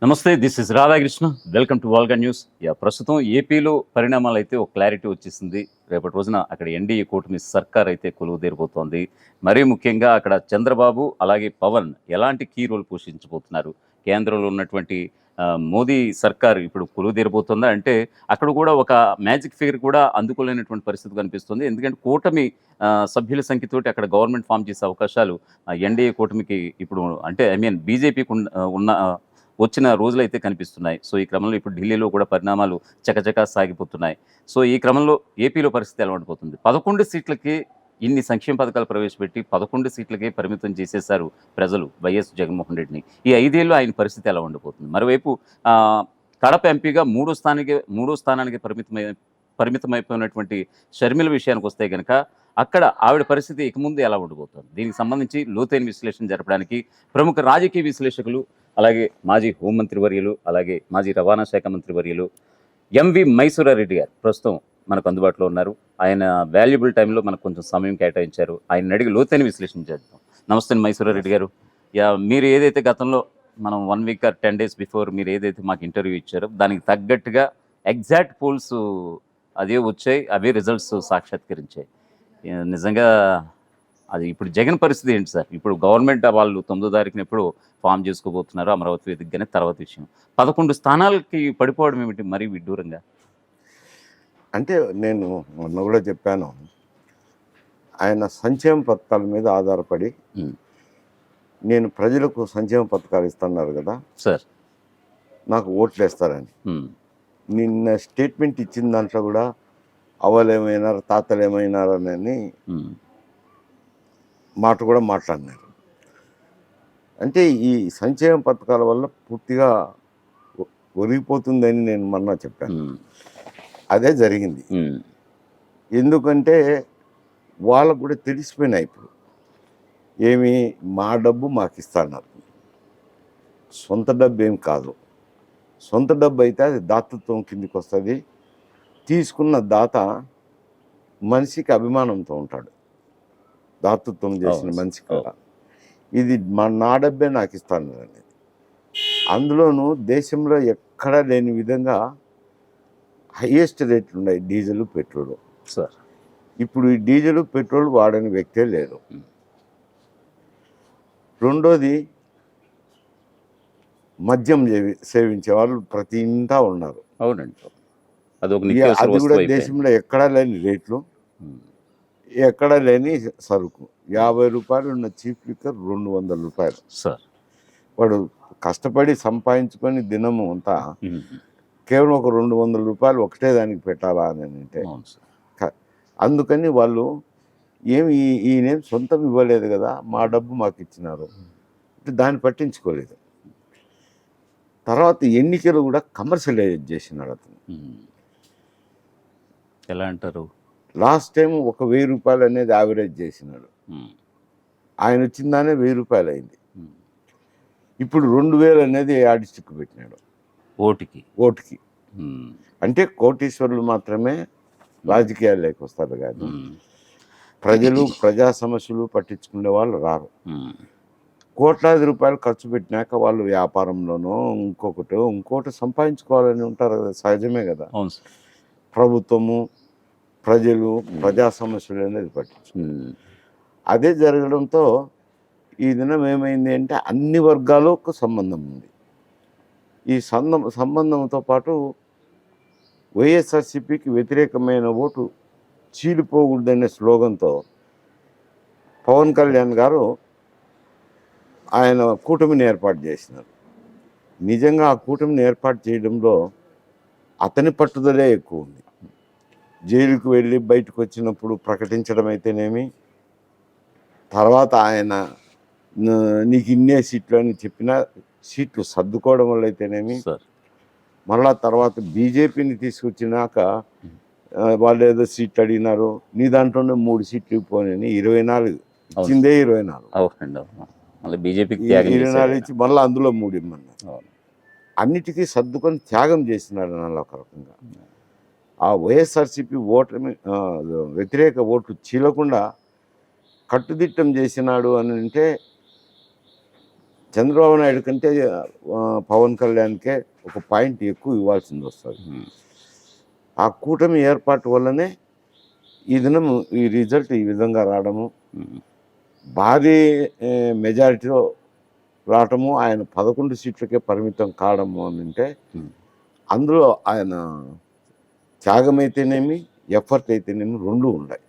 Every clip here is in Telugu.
నమస్తే. This is Radhakrishna. Welcome to వాల్గా news. ప్రస్తుతం ఏపీలో పరిణామాలైతే ఒక క్లారిటీ వచ్చేసింది. రేపటి రోజున అక్కడ ఎన్డీఏ కూటమి సర్కార్ అయితే కొలువుదీరబోతోంది. మరీ ముఖ్యంగా అక్కడ చంద్రబాబు, అలాగే పవన్ ఎలాంటి కీ రోల్ పోషించబోతున్నారు? కేంద్రంలో ఉన్నటువంటి మోదీ సర్కార్ ఇప్పుడు కొలువుదీరబోతుందా? అంటే అక్కడ కూడా ఒక మ్యాజిక్ ఫిగర్ కూడా అందుకోలేనటువంటి పరిస్థితి కనిపిస్తుంది. ఎందుకంటే కూటమి సభ్యుల సంఖ్యతోటి అక్కడ గవర్నమెంట్ ఫార్మ్ చేసే అవకాశాలు ఎన్డీఏ కూటమికి ఇప్పుడు అంటే బీజేపీకి ఉన్న వచ్చిన రోజులైతే కనిపిస్తున్నాయి. సో, ఈ క్రమంలో ఇప్పుడు ఢిల్లీలో కూడా పరిణామాలు చకచకా సాగిపోతున్నాయి. సో, ఈ క్రమంలో ఏపీలో పరిస్థితి ఎలా ఉండబోతుంది? 11 సీట్లకి ఇన్ని సంక్షేమ పథకాలు ప్రవేశపెట్టి 11 సీట్లకే పరిమితం చేసేశారు ప్రజలు వైఎస్ జగన్మోహన్ రెడ్డిని. ఈ 5 ఏళ్ళు ఆయన పరిస్థితి ఎలా ఉండబోతుంది? మరోవైపు కడప ఎంపీగా మూడో స్థానానికి పరిమితమైపోయినటువంటి షర్మిల విషయానికొస్తే గనక అక్కడ ఆవిడ పరిస్థితి ఇక ముందు ఎలా ఉండబోతోంది? దీనికి సంబంధించి లోతైన విశ్లేషణ జరపడానికి ప్రముఖ రాజకీయ విశ్లేషకులు, అలాగే మాజీ హోంమంత్రి వర్యులు, అలాగే మాజీ రవాణా శాఖ మంత్రి వర్యులు ఎంవి మైసూరారెడ్డి గారు ప్రస్తుతం మనకు అందుబాటులో ఉన్నారు. ఆయన వాల్యుబుల్ టైంలో మనకు కొంచెం సమయం కేటాయించారు. ఆయన అడిగి లోతైన విశ్లేషణ చేద్దాం. నమస్తే మైసూరారెడ్డి గారు. మీరు ఏదైతే గతంలో మనం 1 వీక్ ఆర్ 10 డేస్ బిఫోర్ మీరు ఏదైతే మాకు ఇంటర్వ్యూ ఇచ్చారో దానికి తగ్గట్టుగా ఎగ్జాక్ట్ పోల్స్ అదే వచ్చాయి, అవే రిజల్ట్స్ సాక్షాత్కరించాయి. నిజంగా అది ఇప్పుడు జగన్ పరిస్థితి ఏంటి సార్? ఇప్పుడు గవర్నమెంట్ వాళ్ళు 9వ తారీఖున ఎప్పుడు ఫామ్ చేసుకోబోతున్నారు అమరావతి వేదికగానే, తర్వాత విషయం 11 స్థానాలకి పడిపోవడం ఏమిటి మరీ విడ్డూరంగా? అంటే నేను మొన్న కూడా చెప్పాను, ఆయన సంక్షేమ పథకాల మీద ఆధారపడి నేను ప్రజలకు సంక్షేమ పథకాలు ఇస్తున్నారు కదా సార్, నాకు ఓట్లు వేస్తారని నిన్న స్టేట్మెంట్ ఇచ్చిన దాంట్లో కూడా అవ్వలేమైనారు తాతలు ఏమైనారని మాట కూడా మాట్లాడినారు. అంటే ఈ సంక్షేమ పథకాల వల్ల పూర్తిగా ఒరిగిపోతుందని నేను మొన్న చెప్పాను. అదే జరిగింది. ఎందుకంటే వాళ్ళకు కూడా తెలిసిపోయినాయి ఇప్పుడు ఏమి మా డబ్బు మాకు ఇస్తున్నారు, సొంత డబ్బు ఏం కాదు. సొంత డబ్బు అయితే అది దాతృత్వం కిందికి వస్తుంది. తీసుకున్న దాత మనిషికి అభిమానంతో ఉంటాడు, దాతృత్వం చేసిన మనిషి కదా. ఇది నా డబ్బే నాకు ఇస్తాను అనేది. అందులోనూ దేశంలో ఎక్కడా లేని విధంగా హయ్యెస్ట్ రేట్లు ఉన్నాయి డీజిల్ పెట్రోలు సార్. ఇప్పుడు ఈ డీజిల్ పెట్రోల్ వాడని వ్యక్తే లేరు. రెండోది, మద్యం సేవించే వాళ్ళు ప్రతి ఇంటా ఉన్నారు. అవునండి, అది కూడా దేశంలో ఎక్కడా లేని రేట్లు, ఎక్కడా లేని సరుకు. 50 రూపాయలు ఉన్న చీప్ లిక్కర్ 200 రూపాయలు సార్. వాడు కష్టపడి సంపాదించుకొని దినము అంతా కేవలం ఒక 200 రూపాయలు ఒకటే దానికి పెట్టాలా అని అంటే, అందుకని వాళ్ళు ఈయనేం సొంతం ఇవ్వలేదు కదా, మా డబ్బు మాకు ఇచ్చినారు, దాన్ని పట్టించుకోలేదు. తర్వాత ఎన్నికలు కూడా కమర్షియలైజ్ చేసినాడు అతను. ఎలా అంటారు? లాస్ట్ టైం ఒక 1000 రూపాయలు అనేది యావరేజ్ చేసినాడు. ఆయన వచ్చిందానే 1000 రూపాయలు అయింది. ఇప్పుడు 2000 అనేది యాడిస్టిక్ పెట్టినాడు ఓటుకి. అంటే కోటీశ్వరులు మాత్రమే రాజకీయాల్లోకి వస్తారు, కానీ ప్రజా సమస్యలు పట్టించుకునే వాళ్ళు రారు. కోట్లాది రూపాయలు ఖర్చు పెట్టినాక వాళ్ళు వ్యాపారంలోనో ఇంకోటి సంపాదించుకోవాలని ఉంటారు కదా, సహజమే కదా. ప్రభుత్వము ప్రజలు ప్రజా సమస్యలు అనేది పట్టించుకుంటారు. అదే జరగడంతో ఈ దినం ఏమైంది అంటే అన్ని వర్గాలకు సంబంధం ఉంది. ఈ సంబంధంతో పాటు వైఎస్ఆర్సీపీకి వ్యతిరేకమైన ఓటు చీలిపోకూడదనే స్లోగన్తో పవన్ కళ్యాణ్ గారు ఆయన కూటమిని ఏర్పాటు చేసినారు. నిజంగా ఆ కూటమిని ఏర్పాటు చేయడంలో అతని పట్టుదలే ఎక్కువ ఉంది. జైలుకు వెళ్ళి బయటకు వచ్చినప్పుడు ప్రకటించడం అయితేనేమి, తర్వాత ఆయన నీకు ఇన్నే సీట్లు అని చెప్పిన సీట్లు సర్దుకోవడం వల్ల అయితేనేమి, మళ్ళా తర్వాత బీజేపీని తీసుకొచ్చినాక వాళ్ళు ఏదో సీట్లు అడిగినారు, నీ దాంట్లోనే 3 సీట్లు ఇవ్వని 24 ఇచ్చిందే 24 బీజేపీకి 24 ఇచ్చి మళ్ళీ అందులో 3 ఇమ్మన్నారు. అన్నిటికీ సర్దుకొని త్యాగం చేసినాడు అన్న ఒక రకంగా. ఆ వైఎస్ఆర్సీపీ వ్యతిరేక ఓట్లు చీలకుండా కట్టుదిట్టం చేసినాడు అని అంటే చంద్రబాబు నాయుడు కంటే పవన్ కళ్యాణ్కే ఒక పాయింట్ ఎక్కువ ఇవ్వాల్సింది వస్తుంది. ఆ కూటమి ఏర్పాటు వల్లనే ఈ దినం ఈ రిజల్ట్ ఈ విధంగా రావడము, భారీ మెజారిటీలో రావటము, ఆయన 11 సీట్లకే పరిమితం కావడము అని అంటే అందులో ఆయన త్యాగం అయితేనేమి, ఎఫర్ట్ అయితేనేమి రెండు ఉన్నాయి.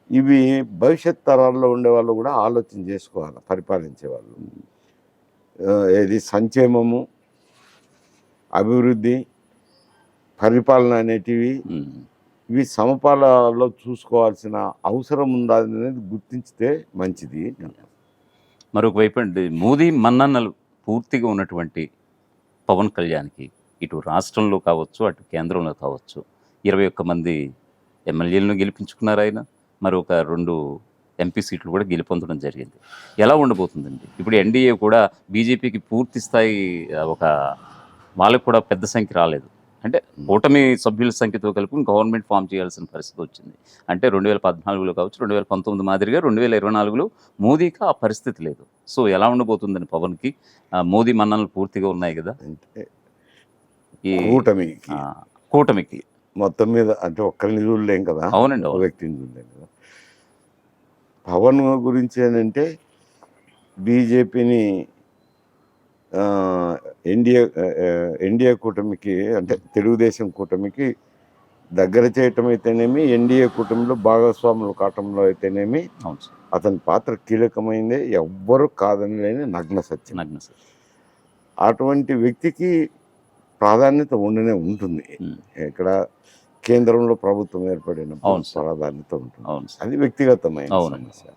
ఇవి భవిష్యత్ తరాల్లో ఉండే వాళ్ళు కూడా ఆలోచన చేసుకోవాలి. పరిపాలించే వాళ్ళు ఏది సంక్షేమము, అభివృద్ధి, పరిపాలన అనేటివి ఇవి సమపాలలో చూసుకోవాల్సిన అవసరం ఉందా అనేది గుర్తించితే మంచిది. మరొక వైపు అండి, మోదీ మన్ననలు పూర్తిగా ఉన్నటువంటి పవన్ కళ్యాణ్కి ఇటు రాష్ట్రంలో కావచ్చు, అటు కేంద్రంలో కావచ్చు 21 మంది ఎమ్మెల్యేలను గెలిపించుకున్నారు ఆయన. మరొక 2 ఎంపీ సీట్లు కూడా గెలుపొందడం జరిగింది. ఎలా ఉండబోతుందండి? ఇప్పుడు ఎన్డీఏ కూడా బీజేపీకి పూర్తి స్థాయి ఒక వాళ్ళకు కూడా పెద్ద సంఖ్య రాలేదు. అంటే కూటమి సభ్యుల సంఖ్యతో కలిపి గవర్నమెంట్ ఫామ్ చేయాల్సిన పరిస్థితి వచ్చింది. అంటే 2014లో కావచ్చు, 2019 మాదిరిగా 2024లో మోదీకి ఆ పరిస్థితి లేదు. సో ఎలా ఉండబోతుందని పవన్కి? మోదీ మన్ననలు పూర్తిగా ఉన్నాయి కదా అంటే ఈ కూటమికి కూటమికి మొత్తం మీద. అంటే ఒక్కరిని చూడలేం కదా, అవునండి, ఒక అవును. వ్యక్తిని చూడలేం కదా. పవన్ గురించి ఏంటంటే బీజేపీని ఎన్డీఏ కూటమికి అంటే తెలుగుదేశం కూటమికి దగ్గర చేయటం అయితేనేమి, ఎన్డీఏ కూటమిలో భాగస్వాములు కావటంలో అయితేనేమి అవును సార్. అతని పాత్ర కీలకమైందే, ఎవ్వరు కాదని లేని నగ్న సత్యం. నగ్న సార్. అటువంటి వ్యక్తికి ప్రాధాన్యత ఉండనే ఉంటుంది. ఇక్కడ కేంద్రంలో ప్రభుత్వం ఏర్పడినప్పుడు అవును సార్. ప్రాధాన్యత ఉంటుంది. అవును సార్. అది వ్యక్తిగతమైన అవునండి. సమస్య.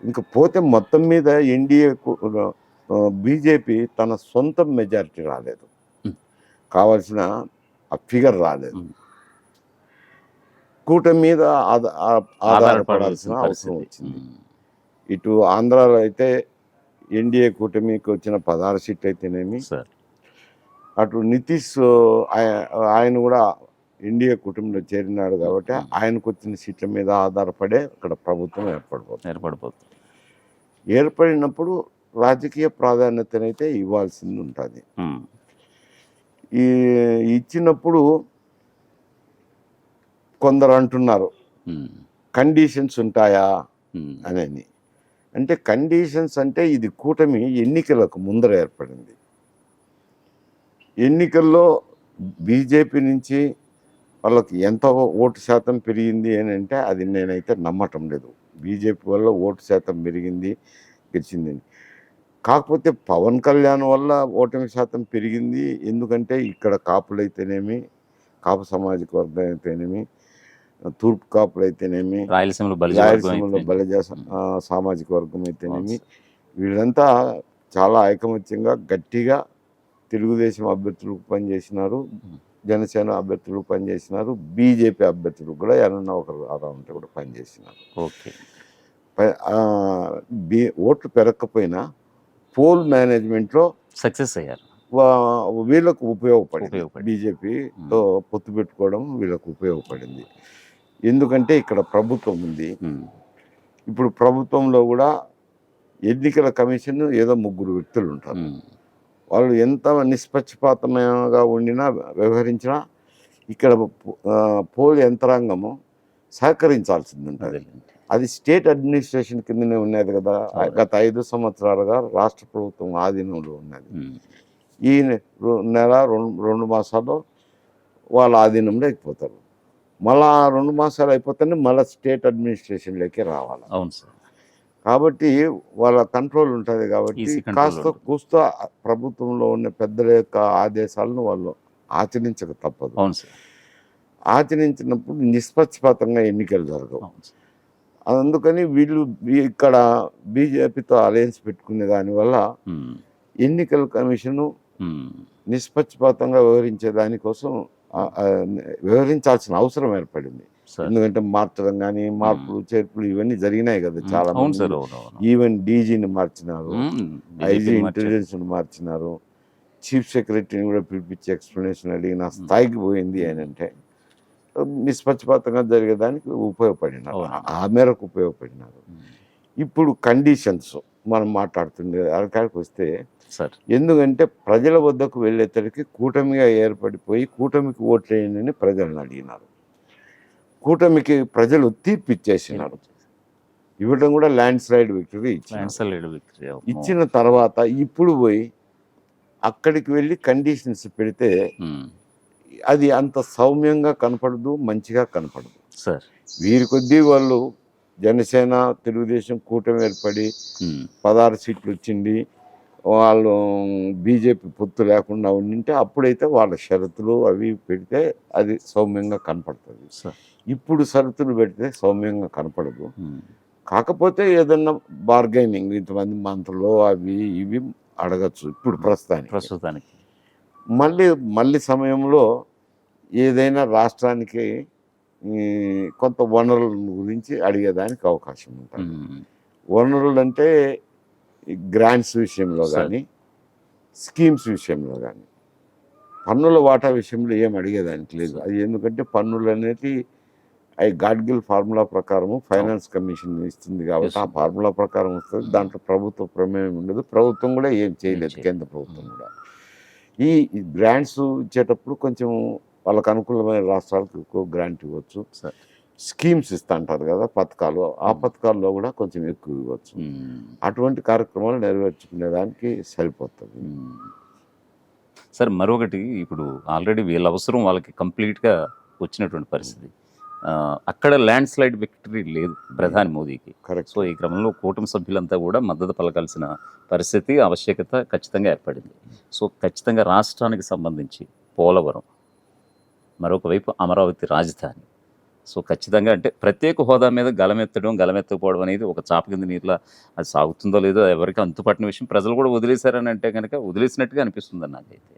ఇంకా పోతే మొత్తం మీద ఎన్డీఏ బీజేపీ తన సొంత మెజారిటీ రాలేదు, కావాల్సిన ఆ ఫిగర్ రాలేదు. కూటమి మీద ఆధారపడాల్సిన అవసరం వచ్చింది. ఇటు ఆంధ్రాలో అయితే ఎన్డీఏ కూటమికి వచ్చిన 16 సీట్లు అయితేనేమి, సార్ అటు నితీష్ ఆయన కూడా ఎన్డీఏ కూటమిలో చేరినాడు కాబట్టి ఆయనకు వచ్చిన సీట్ల మీద ఆధారపడే అక్కడ ప్రభుత్వం ఏర్పడిపోతుంది. ఏర్పడినప్పుడు రాజకీయ ప్రాధాన్యతనైతే ఇవ్వాల్సింది ఉంటుంది. ఈ ఇచ్చినప్పుడు కొందరు అంటున్నారు కండిషన్స్ ఉంటాయా అని. అంటే కండిషన్స్ అంటే ఇది కూటమి ఎన్నికలకు ముందర ఏర్పడింది. ఎన్నికల్లో బీజేపీ నుంచి వాళ్ళకి ఎంత ఓటు శాతం పెరిగింది అని అంటే అది నేనైతే నమ్మటం లేదు. బీజేపీ వల్ల ఓటు శాతం పెరిగింది, గెలిచింది. కాకపోతే పవన్ కళ్యాణ్ వల్ల ఓటమి శాతం పెరిగింది. ఎందుకంటే ఇక్కడ కాపులైతేనేమి, కాపు సామాజిక వర్గం అయితేనేమి, తూర్పు కాపులు అయితేనేమి, రాయలసీమలో బలిజ సామాజిక వర్గం అయితేనేమి, వీళ్ళంతా చాలా ఐకమత్యంగా గట్టిగా తెలుగుదేశం అభ్యర్థులకు పనిచేసినారు, జనసేన అభ్యర్థులకు పనిచేసినారు, బీజేపీ అభ్యర్థులకు కూడా ఏమన్నా ఒకరు అలా ఉంటే కూడా పనిచేసినారు. ఓకే. ఓట్లు పెరగకపోయినా పోల్ మేనేజ్మెంట్లో సక్సెస్ అయ్యారు. వీళ్ళకు ఉపయోగపడింది. బీజేపీతో పొత్తు పెట్టుకోవడం వీళ్ళకు ఉపయోగపడింది. ఎందుకంటే ఇక్కడ ప్రభుత్వం ఉంది. ఇప్పుడు ప్రభుత్వంలో కూడా ఎన్నికల కమిషన్ ఏదో 3 వ్యక్తులు ఉంటారు. వాళ్ళు ఎంత నిష్పక్షపాతంగా ఉండినా వ్యవహరించినా ఇక్కడ పోల్ యంత్రాంగము సహకరించాల్సింది ఉంటుంది. అది స్టేట్ అడ్మినిస్ట్రేషన్ కిందనే ఉన్నది కదా. గత 5 సంవత్సరాలుగా రాష్ట్ర ప్రభుత్వం ఆధీనంలో ఉన్నది. ఈ నెల 2 మాసాల్లో వాళ్ళ ఆధీనంలో అయిపోతారు. మళ్ళా 2 మాసాలు అయిపోతేనే మళ్ళీ స్టేట్ అడ్మినిస్ట్రేషన్లోకి రావాలి. అవును సార్. కాబట్టి వాళ్ళ కంట్రోల్ ఉంటుంది. కాబట్టి కాస్త కూస్త ప్రభుత్వంలో ఉన్న పెద్దల యొక్క ఆదేశాలను వాళ్ళు ఆచరించక తప్పదు. అవును సార్. ఆచరించినప్పుడు నిష్పక్షపాతంగా ఎన్నికలు జరగవు. అందుకని వీళ్ళు ఇక్కడ బీజేపీతో అలయన్స్ పెట్టుకునే దానివల్ల ఎన్నికల కమిషను నిష్పక్షపాతంగా వ్యవహరించే దానికోసం వ్యవహరించాల్సిన అవసరం ఏర్పడింది. ఎందుకంటే మార్చడం కానీ మార్పులు చేర్పులు ఇవన్నీ జరిగినాయి కదా చాలా. ఈవెన్ డీజీని మార్చినారు, ఐజీ ఇంటెలిజెన్స్ని మార్చినారు, చీఫ్ సెక్రటరీని కూడా పిలిపించి ఎక్స్ప్లెనేషన్ అడిగిన స్థాయికి పోయింది అని అంటే నిష్పక్షపాతంగా జరిగేదానికి ఉపయోగపడినారు, ఆ మేరకు ఉపయోగపడినారు. ఇప్పుడు కండిషన్స్ మనం మాట్లాడుతుండే అక్కడికి వస్తే, సార్ ఎందుకంటే ప్రజల వద్దకు వెళ్ళేసరికి కూటమిగా ఏర్పడిపోయి కూటమికి ఓట్లేయండి అని ప్రజలను అడిగినారు. కూటమికి ప్రజలు తీర్పు ఇచ్చేసినారు. ఇవ్వడం కూడా ల్యాండ్ స్లైడ్ విక్టరీ ఇచ్చిన తర్వాత ఇప్పుడు పోయి అక్కడికి వెళ్ళి కండిషన్స్ పెడితే అది అంత సౌమ్యంగా కనపడదు, మంచిగా కనపడదు. సార్ వీరి కొద్దీ వాళ్ళు జనసేన తెలుగుదేశం కూటమి ఏర్పడి 16 సీట్లు వచ్చింది, వాళ్ళు బీజేపీ పొత్తు లేకుండా ఉండింటే అప్పుడైతే వాళ్ళ షరతులు అవి పెడితే అది సౌమ్యంగా కనపడుతుంది. ఇప్పుడు షరతులు పెడితే సౌమ్యంగా కనపడదు. కాకపోతే ఏదన్నా బార్గైనింగ్ ఇంతమంది మంత్రులు అవి ఇవి అడగచ్చు ఇప్పుడు ప్రస్తుతానికి. మళ్ళీ సమయంలో ఏదైనా రాష్ట్రానికి కొంత వనరుల గురించి అడిగేదానికి అవకాశం ఉంటుంది. వనరులు అంటే గ్రాంట్స్ విషయంలో కానీ, స్కీమ్స్ విషయంలో కానీ, పన్నుల వాటా విషయంలో ఏం అడిగేదానికి లేదు. అది ఎందుకంటే పన్నులు అనేది అవి గాడ్గిల్ ఫార్ములా ప్రకారం ఫైనాన్స్ కమిషన్ ఇస్తుంది కాబట్టి ఆ ఫార్ములా ప్రకారం వస్తుంది. దాంట్లో ప్రభుత్వ ప్రమేయం ఉండదు. ప్రభుత్వం కూడా ఏం చేయలేదు, కేంద్ర ప్రభుత్వం కూడా. ఈ గ్రాంట్స్ ఇచ్చేటప్పుడు కొంచెం వాళ్ళకు అనుకూలమైన రాష్ట్రాలకు ఎక్కువ గ్రాంట్ ఇవ్వచ్చు. స్కీమ్స్ ఇస్తా అంటారు కదా, పథకాలు, ఆ పథకాల్లో కూడా కొంచెం ఎక్కువ ఇవ్వచ్చు. అటువంటి కార్యక్రమాలు నెరవేర్చుకునేదానికి సరిపోతుంది. సార్ మరొకటి, ఇప్పుడు ఆల్రెడీ వీళ్ళ అవసరం వాళ్ళకి కంప్లీట్గా వచ్చినటువంటి పరిస్థితి. అక్కడ ల్యాండ్ స్లైడ్ విక్టరీ లేదు ప్రధాని మోదీకి. కరెక్ట్. సో ఈ క్రమంలో కూటమి సభ్యులంతా కూడా మద్దతు పలకాల్సిన పరిస్థితి, ఆవశ్యకత ఖచ్చితంగా ఏర్పడింది. సో ఖచ్చితంగా రాష్ట్రానికి సంబంధించి పోలవరం, మరొక వైపు అమరావతి రాజధాని, సో ఖచ్చితంగా అంటే ప్రత్యేక హోదా మీద గలమెత్తకపోవడం అనేది ఒక చాప కింద నీరులా అది సాగుతుందో లేదో ఎవరికి అంతుపట్టిన విషయం. ప్రజలు కూడా వదిలేశారని అంటే కనుక వదిలేసినట్టుగా అనిపిస్తుంది నాకైతే.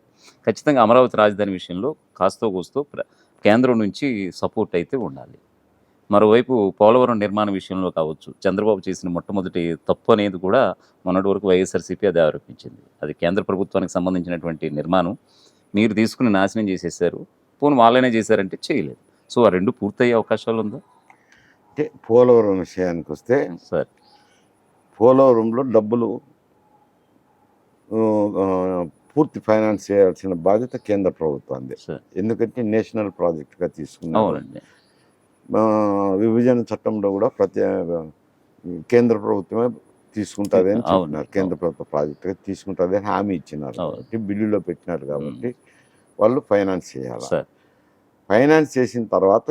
ఖచ్చితంగా అమరావతి రాజధాని విషయంలో కాస్తో కూస్తో కేంద్రం నుంచి సపోర్ట్ అయితే ఉండాలి. మరోవైపు పోలవరం నిర్మాణ విషయంలో కావచ్చు, చంద్రబాబు చేసిన మొట్టమొదటి తప్పు అనేది కూడా మొన్నటి వరకు వైఎస్ఆర్సీపీ అది ఆరోపించింది. అది కేంద్ర ప్రభుత్వానికి సంబంధించినటువంటి నిర్మాణం మీరు తీసుకుని నాశనం చేసేసారు, పోను వాళ్ళనే చేశారంటే చేయలేదు. సో ఆ రెండు పూర్తయ్యే అవకాశాలు ఉందా? అంటే పోలవరం విషయానికి వస్తే సార్, పోలవరంలో డబ్బులు పూర్తి ఫైనాన్స్ చేయాల్సిన బాధ్యత కేంద్ర ప్రభుత్వాన్ని. ఎందుకంటే నేషనల్ ప్రాజెక్ట్గా తీసుకున్నారు. విభజన చట్టంలో కూడా కేంద్ర ప్రభుత్వమే తీసుకుంటుంది అని చెప్తున్నారు. కేంద్ర ప్రభుత్వ ప్రాజెక్టుగా తీసుకుంటుంది అని హామీ ఇచ్చినారు కాబట్టి, బిల్లులో పెట్టినారు కాబట్టి వాళ్ళు ఫైనాన్స్ చేయాలి. ఫైనాన్స్ చేసిన తర్వాత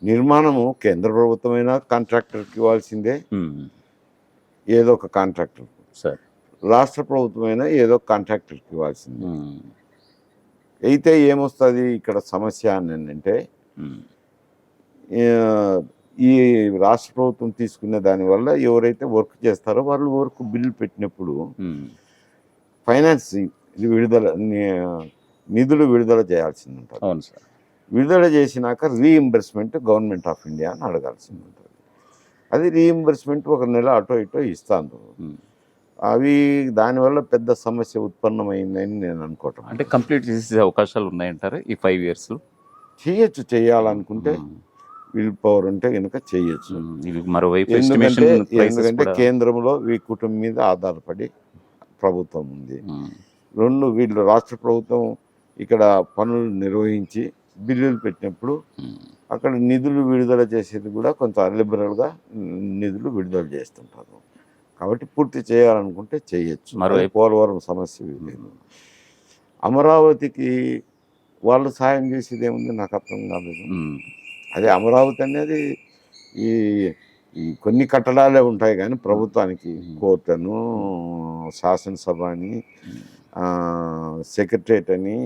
నిర్మాణము కేంద్ర ప్రభుత్వమైనా కాంట్రాక్టర్కి ఇవ్వాల్సిందే, ఏదో ఒక కాంట్రాక్టర్. రాష్ట్ర ప్రభుత్వమైనా ఏదో కాంట్రాక్టర్కి ఇవ్వాల్సిందే. అయితే ఏమొస్తుంది ఇక్కడ సమస్య అని అంటే, ఈ రాష్ట్ర ప్రభుత్వం తీసుకునే దానివల్ల ఎవరైతే వర్క్ చేస్తారో వాళ్ళు వర్క్ బిల్లు పెట్టినప్పుడు ఫైనాన్స్ నిధులు విడుదల చేయాల్సింది ఉంటుంది. అవును సార్. విడుదల చేసినాక రీఇంబర్స్మెంట్ గవర్నమెంట్ ఆఫ్ ఇండియా అని అడగాల్సింది ఉంటుంది. అది రీఇంబర్స్మెంట్ ఒక నెల అటో ఇటో ఇస్తాను. అవి దానివల్ల పెద్ద సమస్య ఉత్పన్నమైందని నేను అనుకోవటం. అంటే కంప్లీట్ చేసే అవకాశాలు ఉన్నాయంటారా ఈ 5 years? చేయొచ్చు, చేయాలనుకుంటే విల్ పవర్ ఉంటే కనుక చేయొచ్చు. మరోవైపు ఎందుకంటే కేంద్రంలో ఈ కుటుంబం మీద ఆధారపడి ప్రభుత్వం ఉంది. రెండు, వీళ్ళు రాష్ట్ర ప్రభుత్వం ఇక్కడ పనులు నిర్వహించి బిల్లులు పెట్టినప్పుడు అక్కడ నిధులు విడుదల చేసేది కూడా కొంచెం లిబరల్గా నిధులు విడుదల చేస్తుంటారు. కాబట్టి పూర్తి చేయాలనుకుంటే చేయొచ్చు. పోలవరం సమస్య లేదు. అమరావతికి వాళ్ళు సాయం చేసేది ఏముంది నాకు అర్థం కాలేదు. అదే అమరావతి అనేది ఈ కొన్ని కట్టడాలే ఉంటాయి కానీ ప్రభుత్వానికి కోర్టును, శాసనసభ అని, సెక్రటరేట్ అని,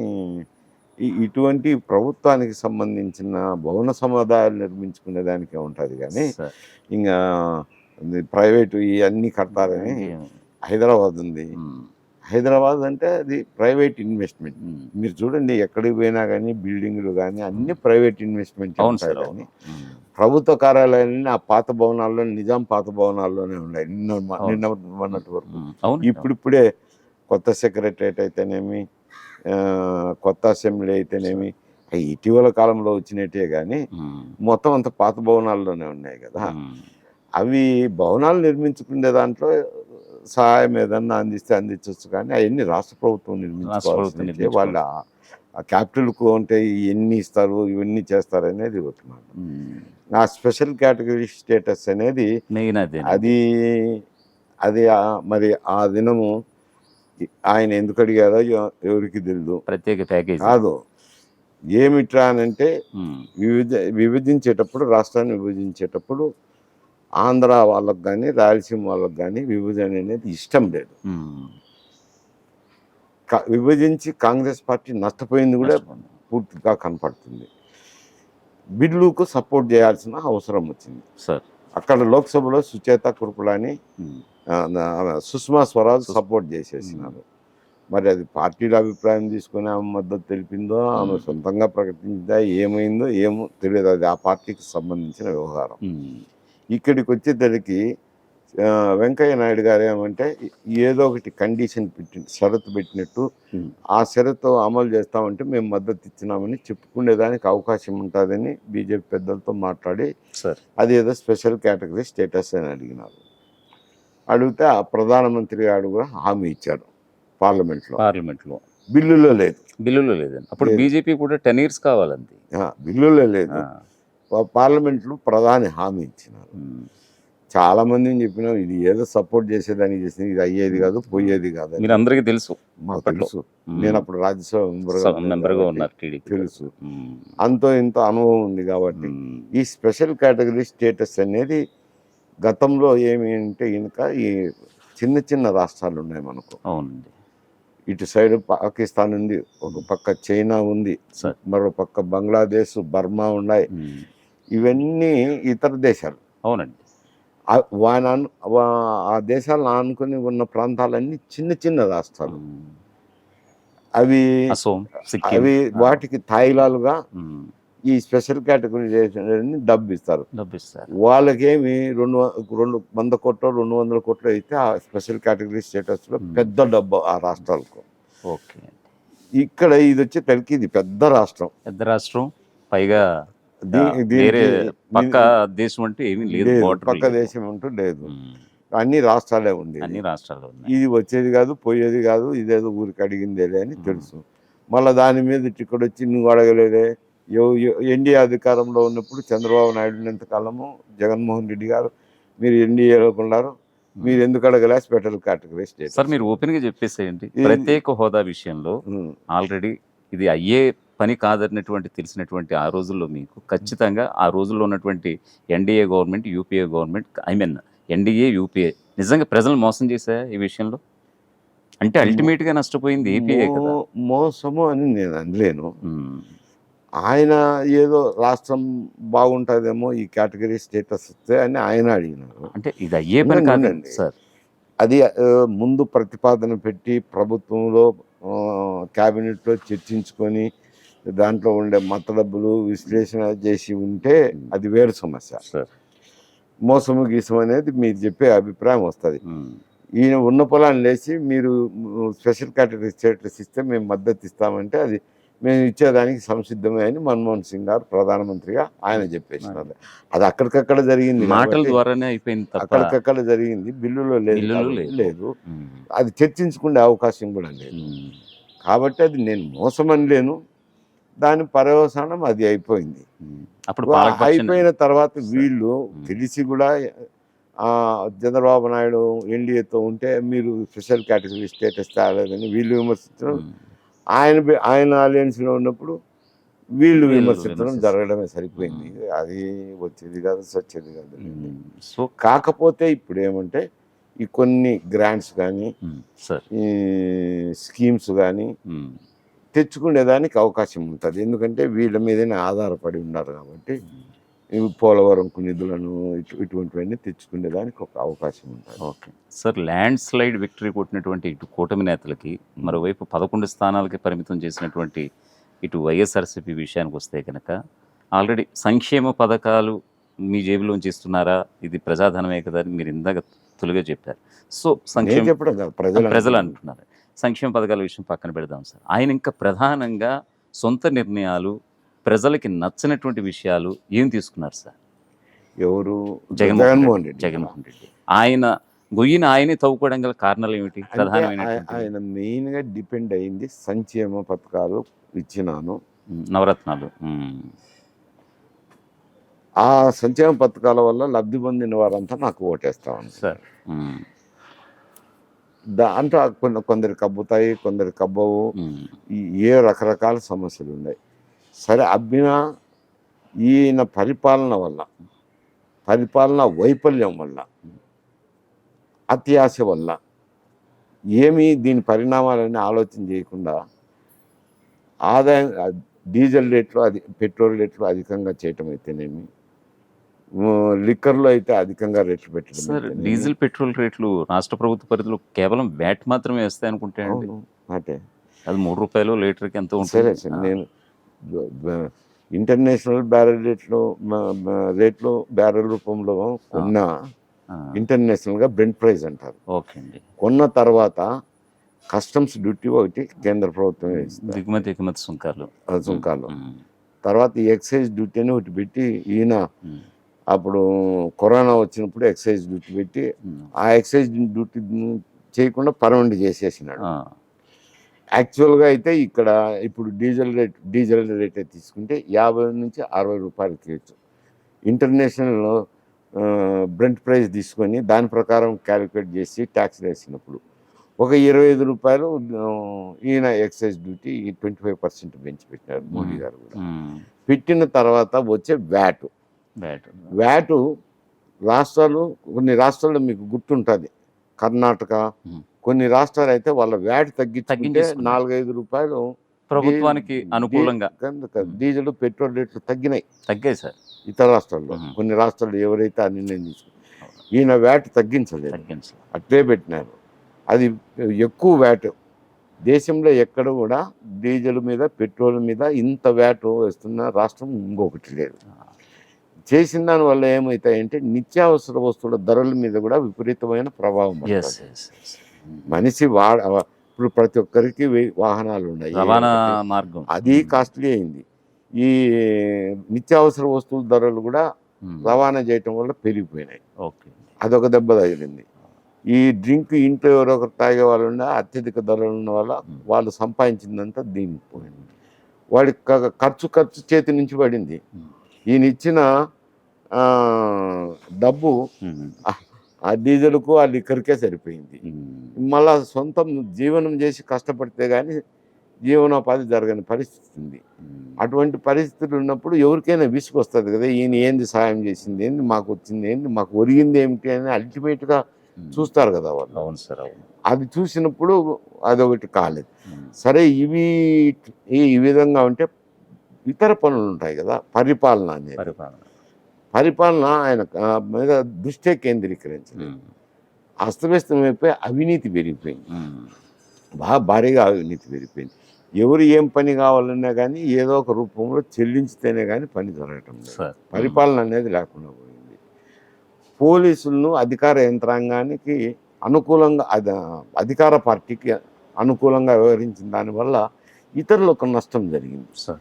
ఇటువంటి ప్రభుత్వానికి సంబంధించిన భవన సముదాయాలు నిర్మించుకునే దానికే ఉంటుంది. కానీ ఇంకా ప్రైవేటు ఇవన్నీ కడతారని హైదరాబాద్ ఉంది. హైదరాబాద్ అంటే అది ప్రైవేట్ ఇన్వెస్ట్మెంట్. మీరు చూడండి ఎక్కడికి పోయినా కానీ బిల్డింగ్లు కానీ అన్ని ప్రైవేట్ ఇన్వెస్ట్మెంట్ ఉంటాయి. కానీ ప్రభుత్వ కార్యాలయాలన్నీ ఆ పాత భవనాల్లో, నిజాం పాత భవనాల్లోనే ఉన్నాయి నిన్న మొన్నటి వరకు. ఇప్పుడిప్పుడే కొత్త సెక్రటరేట్ అయితేనేమి, కొత్త అసెంబ్లీ అయితేనేమి ఇటీవల కాలంలో వచ్చినట్టే కానీ మొత్తం అంత పాత భవనాల్లోనే ఉన్నాయి కదా. అవి భవనాలు నిర్మించుకునే దాంట్లో సహాయం ఏదన్నా అందిస్తే అందించవచ్చు, కానీ అవన్నీ రాష్ట్ర ప్రభుత్వం నిర్మించుకోవాల్సి వాళ్ళ ఆ క్యాపిటల్కు అంటే ఎన్ని ఇస్తారు ఇవన్నీ చేస్తారు అనేది ఒకటి మాట. ఆ స్పెషల్ కేటగిరీ స్టేటస్ అనేది మెయిన్ అది అది మరి ఆ దినము ఆయన ఎందుకు అడిగారో ఎవరికి తెలియదు. ప్రత్యేక ప్యాకేజ్ కాదు, ఏమిట్రా అని అంటే విభజించేటప్పుడు రాష్ట్రాన్ని విభజించేటప్పుడు ఆంధ్ర వాళ్ళకు కానీ రాయలసీమ వాళ్ళకు కానీ విభజన అనేది ఇష్టం లేదు. విభజించి కాంగ్రెస్ పార్టీ నష్టపోయింది కూడా పూర్తిగా కనపడుతుంది. బిల్లుకు సపోర్ట్ చేయాల్సిన అవసరం వచ్చింది సార్. అక్కడ లోక్సభలో సుచేత కురుపులాని సుష్మా స్వరాజ్ సపోర్ట్ చేసేసినారు. మరి అది పార్టీల అభిప్రాయం తీసుకుని ఆమె మద్దతు తెలిపిందో ఆమె సొంతంగా ప్రకటించిందా ఏమైందో ఏమో తెలియదు, అది ఆ పార్టీకి సంబంధించిన వ్యవహారం. ఇక్కడికి వచ్చేసరికి వెంకయ్య నాయుడు గారు ఏమంటే ఏదో ఒకటి కండిషన్ షరతు పెట్టినట్టు ఆ షరతు అమలు చేస్తామంటే మేము మద్దతు ఇచ్చినామని చెప్పుకునేదానికి అవకాశం ఉంటుందని బీజేపీ పెద్దలతో మాట్లాడి అది ఏదో స్పెషల్ కేటగిరీ స్టేటస్ అని అడిగినారు. అడిగితే ఆ ప్రధానమంత్రి గారు కూడా హామీ ఇచ్చారు పార్లమెంట్లో. బిల్లులో లేదండి. అప్పుడు బీజేపీ కూడా 10 years కావాలండి. బిల్లులో లేదు, పార్లమెంట్లో ప్రధాని హామీ ఇచ్చినారు. చాలా మందిని చెప్పినాం ఇది ఏదో సపోర్ట్ చేసేదానికి చేసింది, ఇది అయ్యేది కాదు పోయేది కాదు. మీరు అందరికీ తెలుసు, మాకు తెలుసు. నేను అప్పుడు రాజ్యసభ మెంబర్గా ఉన్నారు, తెలుసు. అంతో ఇంతో అనుభవం ఉంది కాబట్టి ఈ స్పెషల్ కేటగిరీ స్టేటస్ అనేది గతంలో ఏమి అంటే ఇంకా ఈ చిన్న చిన్న రాష్ట్రాలు ఉన్నాయి మనకు. అవునండి. ఇటు సైడ్ పాకిస్తాన్ ఉంది, ఒక పక్క చైనా ఉంది, మరో పక్క బంగ్లాదేశ్ బర్మా ఉన్నాయి. ఇవన్నీ ఇతర దేశాలు. అవునండి. ఆ దేశాలను ఆనుకొని ఉన్న ప్రాంతాలన్నీ చిన్న చిన్న రాష్ట్రాలు. అవి వాటికి తాయిలాలుగా ఈ స్పెషల్ కేటగిరీ డబ్బు ఇస్తారు. వాళ్ళకేమి 200 కోట్లు 200 కోట్లు అయితే ఆ స్పెషల్ కేటగిరీ స్టేటస్ లో పెద్ద డబ్బు ఆ రాష్ట్రాలకు. ఇక్కడ ఇది వచ్చేసరికి ఇది పెద్ద రాష్ట్రం పైగా పక్క దేశం అంటే ఏమీ లేదు, పక్క దేశం అంటూ లేదు, అన్ని రాష్ట్రాలే ఉంది. ఇది వచ్చేది కాదు పోయేది కాదు, ఇదేదో ఊరికి అడిగిందేలే అని తెలుసు. మళ్ళీ దాని మీద ఇక్కడ వచ్చి నువ్వు అడగలేదే. ఎన్డీఏ అధికారంలో ఉన్నప్పుడు చంద్రబాబు నాయుడు ఉన్నంతకాలము జగన్మోహన్ రెడ్డి గారు మీరు ఎన్డీఏలో ఉన్నారు, మీరు ఎందుకు అడగలే స్పెషల్ కేటగిరీ స్టేటస్? సార్ మీరు ఓపెన్ గా చెప్పేసేయండి. ప్రత్యేక హోదా విషయంలో ఆల్రెడీ ఇది అయ్యే పని కాదన్నటువంటి తెలిసినటువంటి ఆ రోజుల్లో మీకు ఖచ్చితంగా ఆ రోజుల్లో ఉన్నటువంటి NDA government, UPA government, NDA UPA నిజంగా ప్రజలు మోసం చేశా ఈ విషయంలో? అంటే అల్టిమేట్ గా నష్టపోయింది ఏపీఏ కదా. మోసము అని నేను అనలేను. ఆయన ఏదో రాష్ట్రం బాగుంటుందేమో ఈ కేటగిరీ స్టేటస్ వస్తే అని ఆయన అడిగినారు. అంటే ఇది అయ్యే పని కాదండి సార్. అది ముందు ప్రతిపాదన పెట్టి ప్రభుత్వంలో క్యాబినెట్లో చర్చించుకొని దాంట్లో ఉండే మత డబ్బులు విశ్లేషణ చేసి ఉంటే అది వేరు సమస్య. మోసము గీసం అనేది మీరు చెప్పే అభిప్రాయం వస్తుంది. ఈయన ఉన్న పొలాన్ని లేచి మీరు స్పెషల్ కేటగిరీ స్టేటస్ ఇస్తే మేము మద్దతు ఇస్తామంటే అది మేము ఇచ్చేదానికి సంసిద్ధమే అని మన్మోహన్ సింగ్ గారు ప్రధానమంత్రిగా ఆయన చెప్పేసినారు. అది అక్కడికక్కడ జరిగింది, మాటల ద్వారానే అయిపోయింది, అక్కడికక్కడ జరిగింది, బిల్లులో లేదు. అది చర్చించుకునే అవకాశం కూడా లేదు. కాబట్టి అది నేను మోసమని లేను, దాని పర్యవసానం అది అయిపోయింది. అయిపోయిన తర్వాత వీళ్ళు తెలిసి కూడా చంద్రబాబు నాయుడు ఎన్డీఏతో ఉంటే మీరు స్పెషల్ కేటగిరీ స్టేటస్ తేలేదని వీళ్ళు విమర్శించడం, ఆయన అలయన్స్లో ఉన్నప్పుడు వీళ్ళు విమర్శించడం జరగడమే సరిపోయింది. అది వచ్చేది కాదు సచ్చేది కాదు. సో కాకపోతే ఇప్పుడు ఏమంటే ఈ కొన్ని గ్రాంట్స్ కానీ ఈ స్కీమ్స్ కానీ తెచ్చుకునేదానికి అవకాశం ఉంటుంది. ఎందుకంటే వీళ్ళ మీదనే ఆధారపడి ఉన్నారు కాబట్టి పోలవరంకు నిధులను ఇటువంటివన్నీ తెచ్చుకునేదానికి ఒక అవకాశం ఉంటుంది. Okay sir. Landslide victory కొట్టినటువంటి ఇటు కూటమి నేతలకి, మరోవైపు 11 స్థానాలకి పరిమితం చేసినటువంటి ఇటు వైఎస్ఆర్సీపీ విషయానికి వస్తే కనుక ఆల్రెడీ సంక్షేమ పథకాలు మీ జేబులోంచి ఇస్తున్నారా, ఇది ప్రజాధనమే కదా అని మీరు ఇందాక తొలిగా చెప్పారు. సో ప్రజలు అంటున్నారు. సంక్షేమ పథకాల విషయం పక్కన పెడదాం సార్. ఆయన ఇంకా ప్రధానంగా సొంత నిర్ణయాలు, ప్రజలకి నచ్చినటువంటి విషయాలు ఏం తీసుకున్నారు సార్? ఎవరు? జగన్మోహన్ రెడ్డి. జగన్మోహన్ రెడ్డి ఆయన గొయ్యిని ఆయనే తవ్వుకోవడం గల కారణాలు ఏమిటి? అంటే ప్రధానమైనటువంటి ఆయన మెయిన్గా డిపెండ్ అయింది సంక్షేమ పథకాలు ఇచ్చినాను. నవరత్నాలు. ఆ సంక్షేమ పథకాల వల్ల లబ్ధి పొందిన వారంతా నాకు ఓటేస్తా ఉన్నారు. సార్ దాంట్లో కొందరికి అబ్బుతాయి, కొందరికి అబ్బవు. ఏ రకరకాల సమస్యలు ఉన్నాయి. సరే అబ్బినా ఈయన పరిపాలన వైఫల్యం వల్ల, అత్యాశ వల్ల ఏమీ దీని పరిణామాలన్నీ ఆలోచన చేయకుండా ఆదాయం డీజిల్ రేట్లు పెట్రోల్ రేట్లు అధికంగా చేయటం అయితేనేమి, లిక్కర్లో అయితే అధికంగా రేట్లు పెట్టడం. సార్ డీజిల్ పెట్రోల్ రేట్లు రాష్ట్ర ప్రభుత్వ పరిధిలో కేవలం వ్యాట్ మాత్రమే వేస్తాయి అనుకుంటే అంటే అది ₹3 లీటర్కి ఎంత సరే ఉంటుంది? సార్, నేను ఇంటర్నేషనల్ రేట్లు బ్యారెల్ రూపంలో కొన్న ఇంటర్నేషనల్గా బ్రెంట్ ప్రైస్ అంటారు. ఓకే అండి. కొన్న తర్వాత కస్టమ్స్ డ్యూటీ ఒకటి కేంద్ర ప్రభుత్వం వేస్తుంది, దిగుమతి ఎగుమతి సుంకాలు. తర్వాత ఈ ఎక్సైజ్ డ్యూటీ అని ఒకటి పెట్టి ఈయన అప్పుడు కరోనా వచ్చినప్పుడు ఎక్సైజ్ డ్యూటీ పెట్టి ఆ ఎక్సైజ్ డ్యూటీ చేయకుండా పర్మనెంట్ చేసేసినాడు. యాక్చువల్గా అయితే ఇక్కడ ఇప్పుడు డీజిల్ రేట్ తీసుకుంటే 50 నుంచి 60 రూపాయలు తీయచ్చు. ఇంటర్నేషనల్ బ్రెంట్ ప్రైస్ తీసుకొని దాని ప్రకారం క్యాలిక్యులేట్ చేసి ట్యాక్స్ వేసినప్పుడు ఒక 25 రూపాయలు ఈయన ఎక్సైజ్ డ్యూటీ 25% పెంచి పెట్టినారు మోడీ గారు కూడా. పెట్టిన తర్వాత వచ్చే వ్యాట్ కొన్ని రాష్ట్రాల్లో మీకు గుర్తుంటుంది, కర్ణాటక, కొన్ని రాష్ట్రాలు అయితే వాళ్ళ వ్యాట్ తగ్గించుకుంటే 4-5 రూపాయలు ప్రభుత్వానికి అనుకూలంగా డీజిల్ పెట్రోల్ రేట్లు తగ్గాయి సార్. ఇతర రాష్ట్రాల్లో కొన్ని రాష్ట్రాలు ఎవరైతే ఆ నిర్ణయం తీసుకున్నారు, ఈయన వ్యాట్ తగ్గించలేదు, అట్లే పెట్టినారు. అది ఎక్కువ వ్యాట్ దేశంలో ఎక్కడ కూడా డీజిల్ మీద పెట్రోల్ మీద ఇంత వ్యాట్ వేస్తున్న రాష్ట్రం ఇంకొకటి లేదు. చేసిన దానివల్ల ఏమవుతాయంటే నిత్యావసర వస్తువుల ధరల మీద కూడా విపరీతమైన ప్రభావం పడుతుంది. మనిషి ఇప్పుడు ప్రతి ఒక్కరికి వాహనాలు ఉన్నాయి, రవాణా మార్గం అది కాస్ట్లీ అయింది. ఈ నిత్యావసర వస్తువుల ధరలు కూడా రవాణా చేయటం వల్ల పెరిగిపోయినాయి. అదొక దెబ్బ తగిలింది. ఈ డ్రింక్ ఇంట్లో ఎవరొకరు తాగే వాళ్ళు ఉన్న అత్యధిక ధరలు ఉన్న వల్ల వాళ్ళు సంపాదించిందంతా దీనికి పోయింది. వాడి ఖర్చు చేతి నుంచి పడింది. ఈయన ఇచ్చిన డబ్బు ఆ డీజిల్కు ఆ లిక్కర్కే సరిపోయింది. మళ్ళా సొంతం జీవనం చేసి కష్టపడితే కానీ జీవనోపాధి జరగని పరిస్థితి ఉంది. అటువంటి పరిస్థితులు ఉన్నప్పుడు ఎవరికైనా విసుగు వస్తుంది కదా, ఈయన ఏంది సాయం చేసింది ఏంది, మాకు వచ్చింది ఏంది, మాకు ఒరిగింది ఏమిటి అని అల్టిమేట్గా చూస్తారు కదా వాళ్ళు. అవును సార్, అవును. అది చూసినప్పుడు అదొకటి కాలేదు. సరే ఈ విధంగా ఉంటే ఇతర పనులు ఉంటాయి కదా, పరిపాలన అనేది. పరిపాలన ఆయన మీద దృష్టి కేంద్రీకరించింది. అస్తవ్యస్తమైపోయి అవినీతి పెరిగిపోయింది, భారీగా అవినీతి పెరిగిపోయింది. ఎవరు ఏం పని కావాలన్నా కానీ ఏదో ఒక రూపంలో చెల్లించితేనే కానీ పని జరగటం లేదు. పరిపాలన అనేది లేకుండా పోయింది. పోలీసులను అధికార యంత్రాంగానికి అనుకూలంగా అధికార పార్టీకి అనుకూలంగా వ్యవహరించిన దానివల్ల ఇతరులకు నష్టం జరిగింది.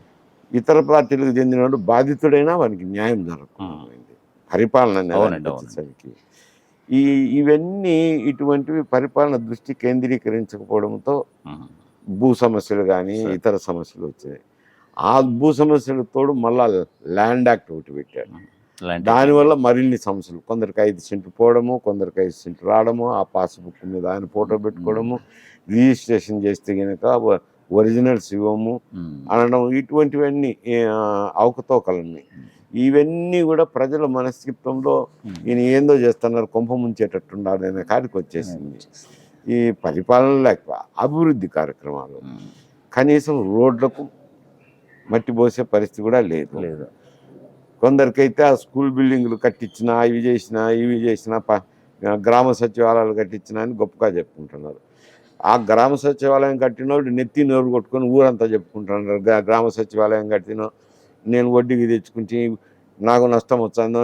ఇతర పార్టీలకు చెందిన వాడు బాధితుడైనా వానికి న్యాయం జరగకపోయింది పరిపాలన వచ్చేసరికి. ఇవన్నీ ఇటువంటివి పరిపాలన దృష్టి కేంద్రీకరించకపోవడంతో భూ సమస్యలు కానీ ఇతర సమస్యలు వచ్చాయి. ఆ భూ సమస్యలకు తోడు మళ్ళా ల్యాండ్ యాక్ట్ ఒకటి పెట్టాడు. దానివల్ల మరిన్ని సమస్యలు, కొందరికి 5 సెంట్లు పోవడము, కొందరికి 5 సెంట్లు రావడము, ఆ పాస్బుక్ మీద ఆయన ఫోటో పెట్టుకోవడము, రిజిస్ట్రేషన్ చేస్తే కనుక ఒరిజినల్స్ ఇవ్వము అనడం, ఇటువంటివన్నీ అవకతవకలన్నీ. ఇవన్నీ కూడా ప్రజల మనస్తత్వంలో ఈయన ఏందో చేస్తున్నారు, కొంప ముంచేటట్టుండాలనే కాడికి వచ్చేసింది. ఈ పరిపాలన లేక అభివృద్ధి కార్యక్రమాలు, కనీసం రోడ్లకు మట్టి పోసే పరిస్థితి కూడా లేదు. కొందరికైతే ఆ స్కూల్ బిల్డింగ్లు కట్టించినా, ఇవి చేసినా గ్రామ సచివాలయాలు కట్టించినా అని గొప్పగా చెప్పుకుంటున్నారు. ఆ గ్రామ సచివాలయం కట్టిన వాళ్ళు నెత్తి నోరు కొట్టుకొని ఊరంతా చెప్పుకుంటున్నారు, గ్రామ సచివాలయం కట్టినా, నేను వడ్డీకి తెచ్చుకుంటే నాకు నష్టం వచ్చాను,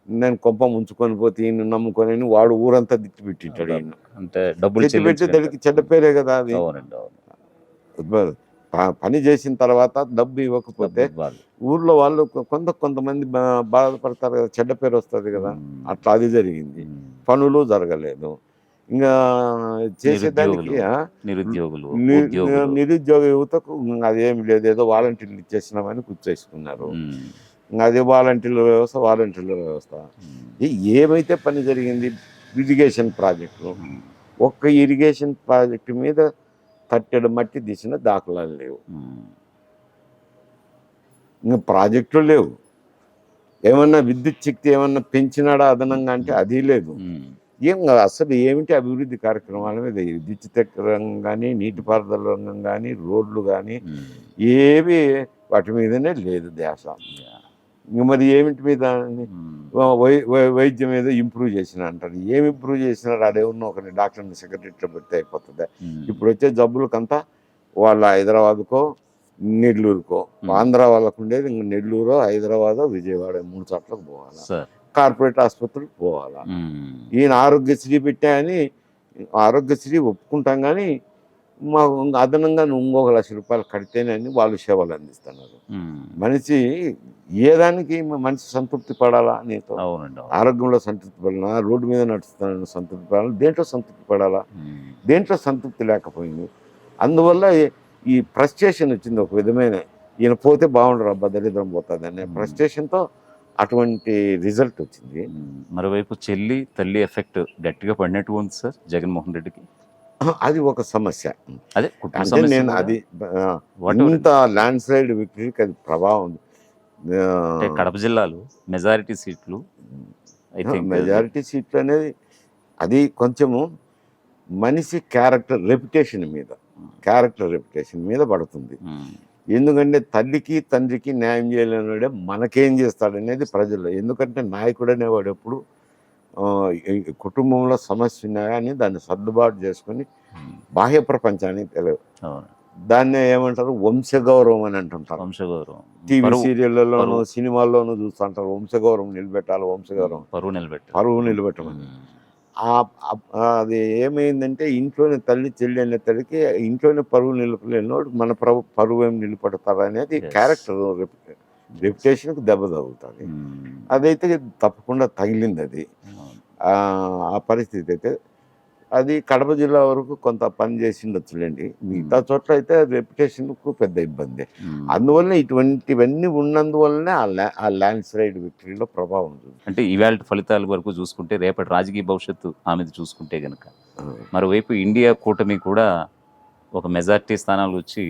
నేను కొంప ముంచుకొని పోతే ఈయన నమ్ముకొని వాడు ఊరంతా తిట్టి పెట్టింటాడు. ఈయన అంటే డబ్బులు పెట్టి దానికి చెడ్డ పేరే కదా అది. పని చేసిన తర్వాత డబ్బు ఇవ్వకపోతే వాళ్ళు. ఊర్లో వాళ్ళు కొంతమంది బాధపడతారు కదా, చెడ్డ పేరు వస్తుంది కదా. అట్లా అది జరిగింది. పనులు జరగలేదు. ఇంకా చేసేదానికి నిరుద్యోగులు, ని- ఉద్యోగులు. నిరుద్యోగ యువతకు అదేమి లేదు, ఏదో వాలంటీర్లు ఇచ్చేసినామని కూర్చేసుకున్నారు. ఇంకా అదే వాలంటీర్ల వ్యవస్థ. ఏమైతే పని జరిగింది, ఇరిగేషన్ ప్రాజెక్టులు. ఒక్క ఇరిగేషన్ ప్రాజెక్టు మీద తట్టెడు మట్టి తీసిన దాఖలాలు లేవు. ఇంకా ప్రాజెక్టులు లేవు. ఏమన్నా విద్యుత్ శక్తి ఏమన్నా పెంచినాడా అదనంగా అంటే అది లేదు. ఏం అసలు ఏమిటి అభివృద్ధి కార్యక్రమాల మీద, విద్యుత్ రంగం కానీ, నీటిపారుదల రంగం కానీ, రోడ్లు కానీ ఏవి వాటి మీదనే లేదు ధ్యాస. ఇంక మరి ఏమిటి మీద వైద్యం మీద ఇంప్రూవ్ చేసిన అంటారు. ఏమి ఇంప్రూవ్ చేసినారు? అదేమన్నా ఒక డాక్టర్ని సెక్రటరీలో పెడితే అయిపోతుంది. ఇప్పుడు వచ్చే జబ్బులకంతా వాళ్ళ హైదరాబాద్కో నెల్లూరుకో, ఆంధ్ర వాళ్ళకు ఉండేది ఇంక నెల్లూరు, హైదరాబాద్, విజయవాడ 3 చోట్లకు పోవాలా. కార్పొరేట్ ఆసుపత్రికి పోవాలా. ఈయన ఆరోగ్యశ్రీ పెట్టాయని ఆరోగ్యశ్రీ ఒప్పుకుంటాం కానీ మాకు అదనంగా ఇంకొక ₹1,00,000 కడితేనే అని వాళ్ళు సేవలు అందిస్తున్నారు. మనిషి ఏదానికి మనిషి సంతృప్తి పడాలా? నీతో ఆరోగ్యంలో సంతృప్తి పడాలా, రోడ్డు మీద నడుస్తున్నాను సంతృప్తి పడాలా, దేంట్లో సంతృప్తి పడాలా? దేంట్లో సంతృప్తి లేకపోయింది. అందువల్ల ఈ ఫ్రస్ట్రేషన్ వచ్చింది. ఒక విధమైన ఈయన పోతే బాగుండరు, అబ్బా దరిద్రం పోతుంది అనే ఫ్రస్ట్రేషన్తో అటువంటి రిజల్ట్ వచ్చింది. మరోవైపు చెల్లి తల్లి ఎఫెక్ట్ గట్టిగా పడినట్టు ఉంది సార్ జగన్మోహన్ రెడ్డికి. అది ఒక సమస్య. అదే అంటే నేను అది ఇంత ల్యాండ్ స్లైడ్ విక్టరీకి అది ప్రభావం. కడప జిల్లాలో మెజారిటీ సీట్లు అనేది అది కొంచెము మనిషి రెప్యుటేషన్ మీద పడుతుంది. ఎందుకంటే తల్లికి తండ్రికి న్యాయం చేయలేనివాడే మనకేం చేస్తాడనేది ప్రజల్లో. ఎందుకంటే నాయకుడు అనేవాడు ఎప్పుడు కుటుంబంలో సమస్య ఉన్నా కానీ దాన్ని సర్దుబాటు చేసుకొని బాహ్య ప్రపంచానికి తెలియదు. దాన్ని ఏమంటారు, వంశగౌరవం అని అంటుంటారు. వంశగౌరవం టీవీ సీరియళ్లలోనూ సినిమాల్లోనూ చూస్తుంటారు. వంశగౌరవం నిలబెట్టాలి, పరువు నిలబెట్టమని. అది ఏమైందంటే ఇంట్లోనే తల్లి చెల్లి అనే తల్లికి ఇంట్లోనే పరువు నిలపలేనివాడు మన పరువు ఏం నిలబెడతారు అనేది క్యారెక్టర్ రెప్యుటేషన్కి దెబ్బ తగులుతుంది. అదైతే తప్పకుండా తగిలింది. అది ఆ పరిస్థితి అయితే అది కడప జిల్లా వరకు కొంత పని చేసిండొచ్చులేండి. మిగతా చోట్ల అయితే రెప్యుటేషన్కు పెద్ద ఇబ్బంది. అందువల్ల ఇటువంటివన్నీ ఉన్నందువల్లనే ఆ ల్యాండ్ స్లైడ్ విక్టరీలో ప్రభావం ఉంది. అంటే ఇవాళ ఫలితాల వరకు చూసుకుంటే రేపటి రాజకీయ భవిష్యత్తు ఆమెది చూసుకుంటే కనుక మరోవైపు ఇండియా కూటమి కూడా ఒక మెజార్టీ స్థానాలు వచ్చి,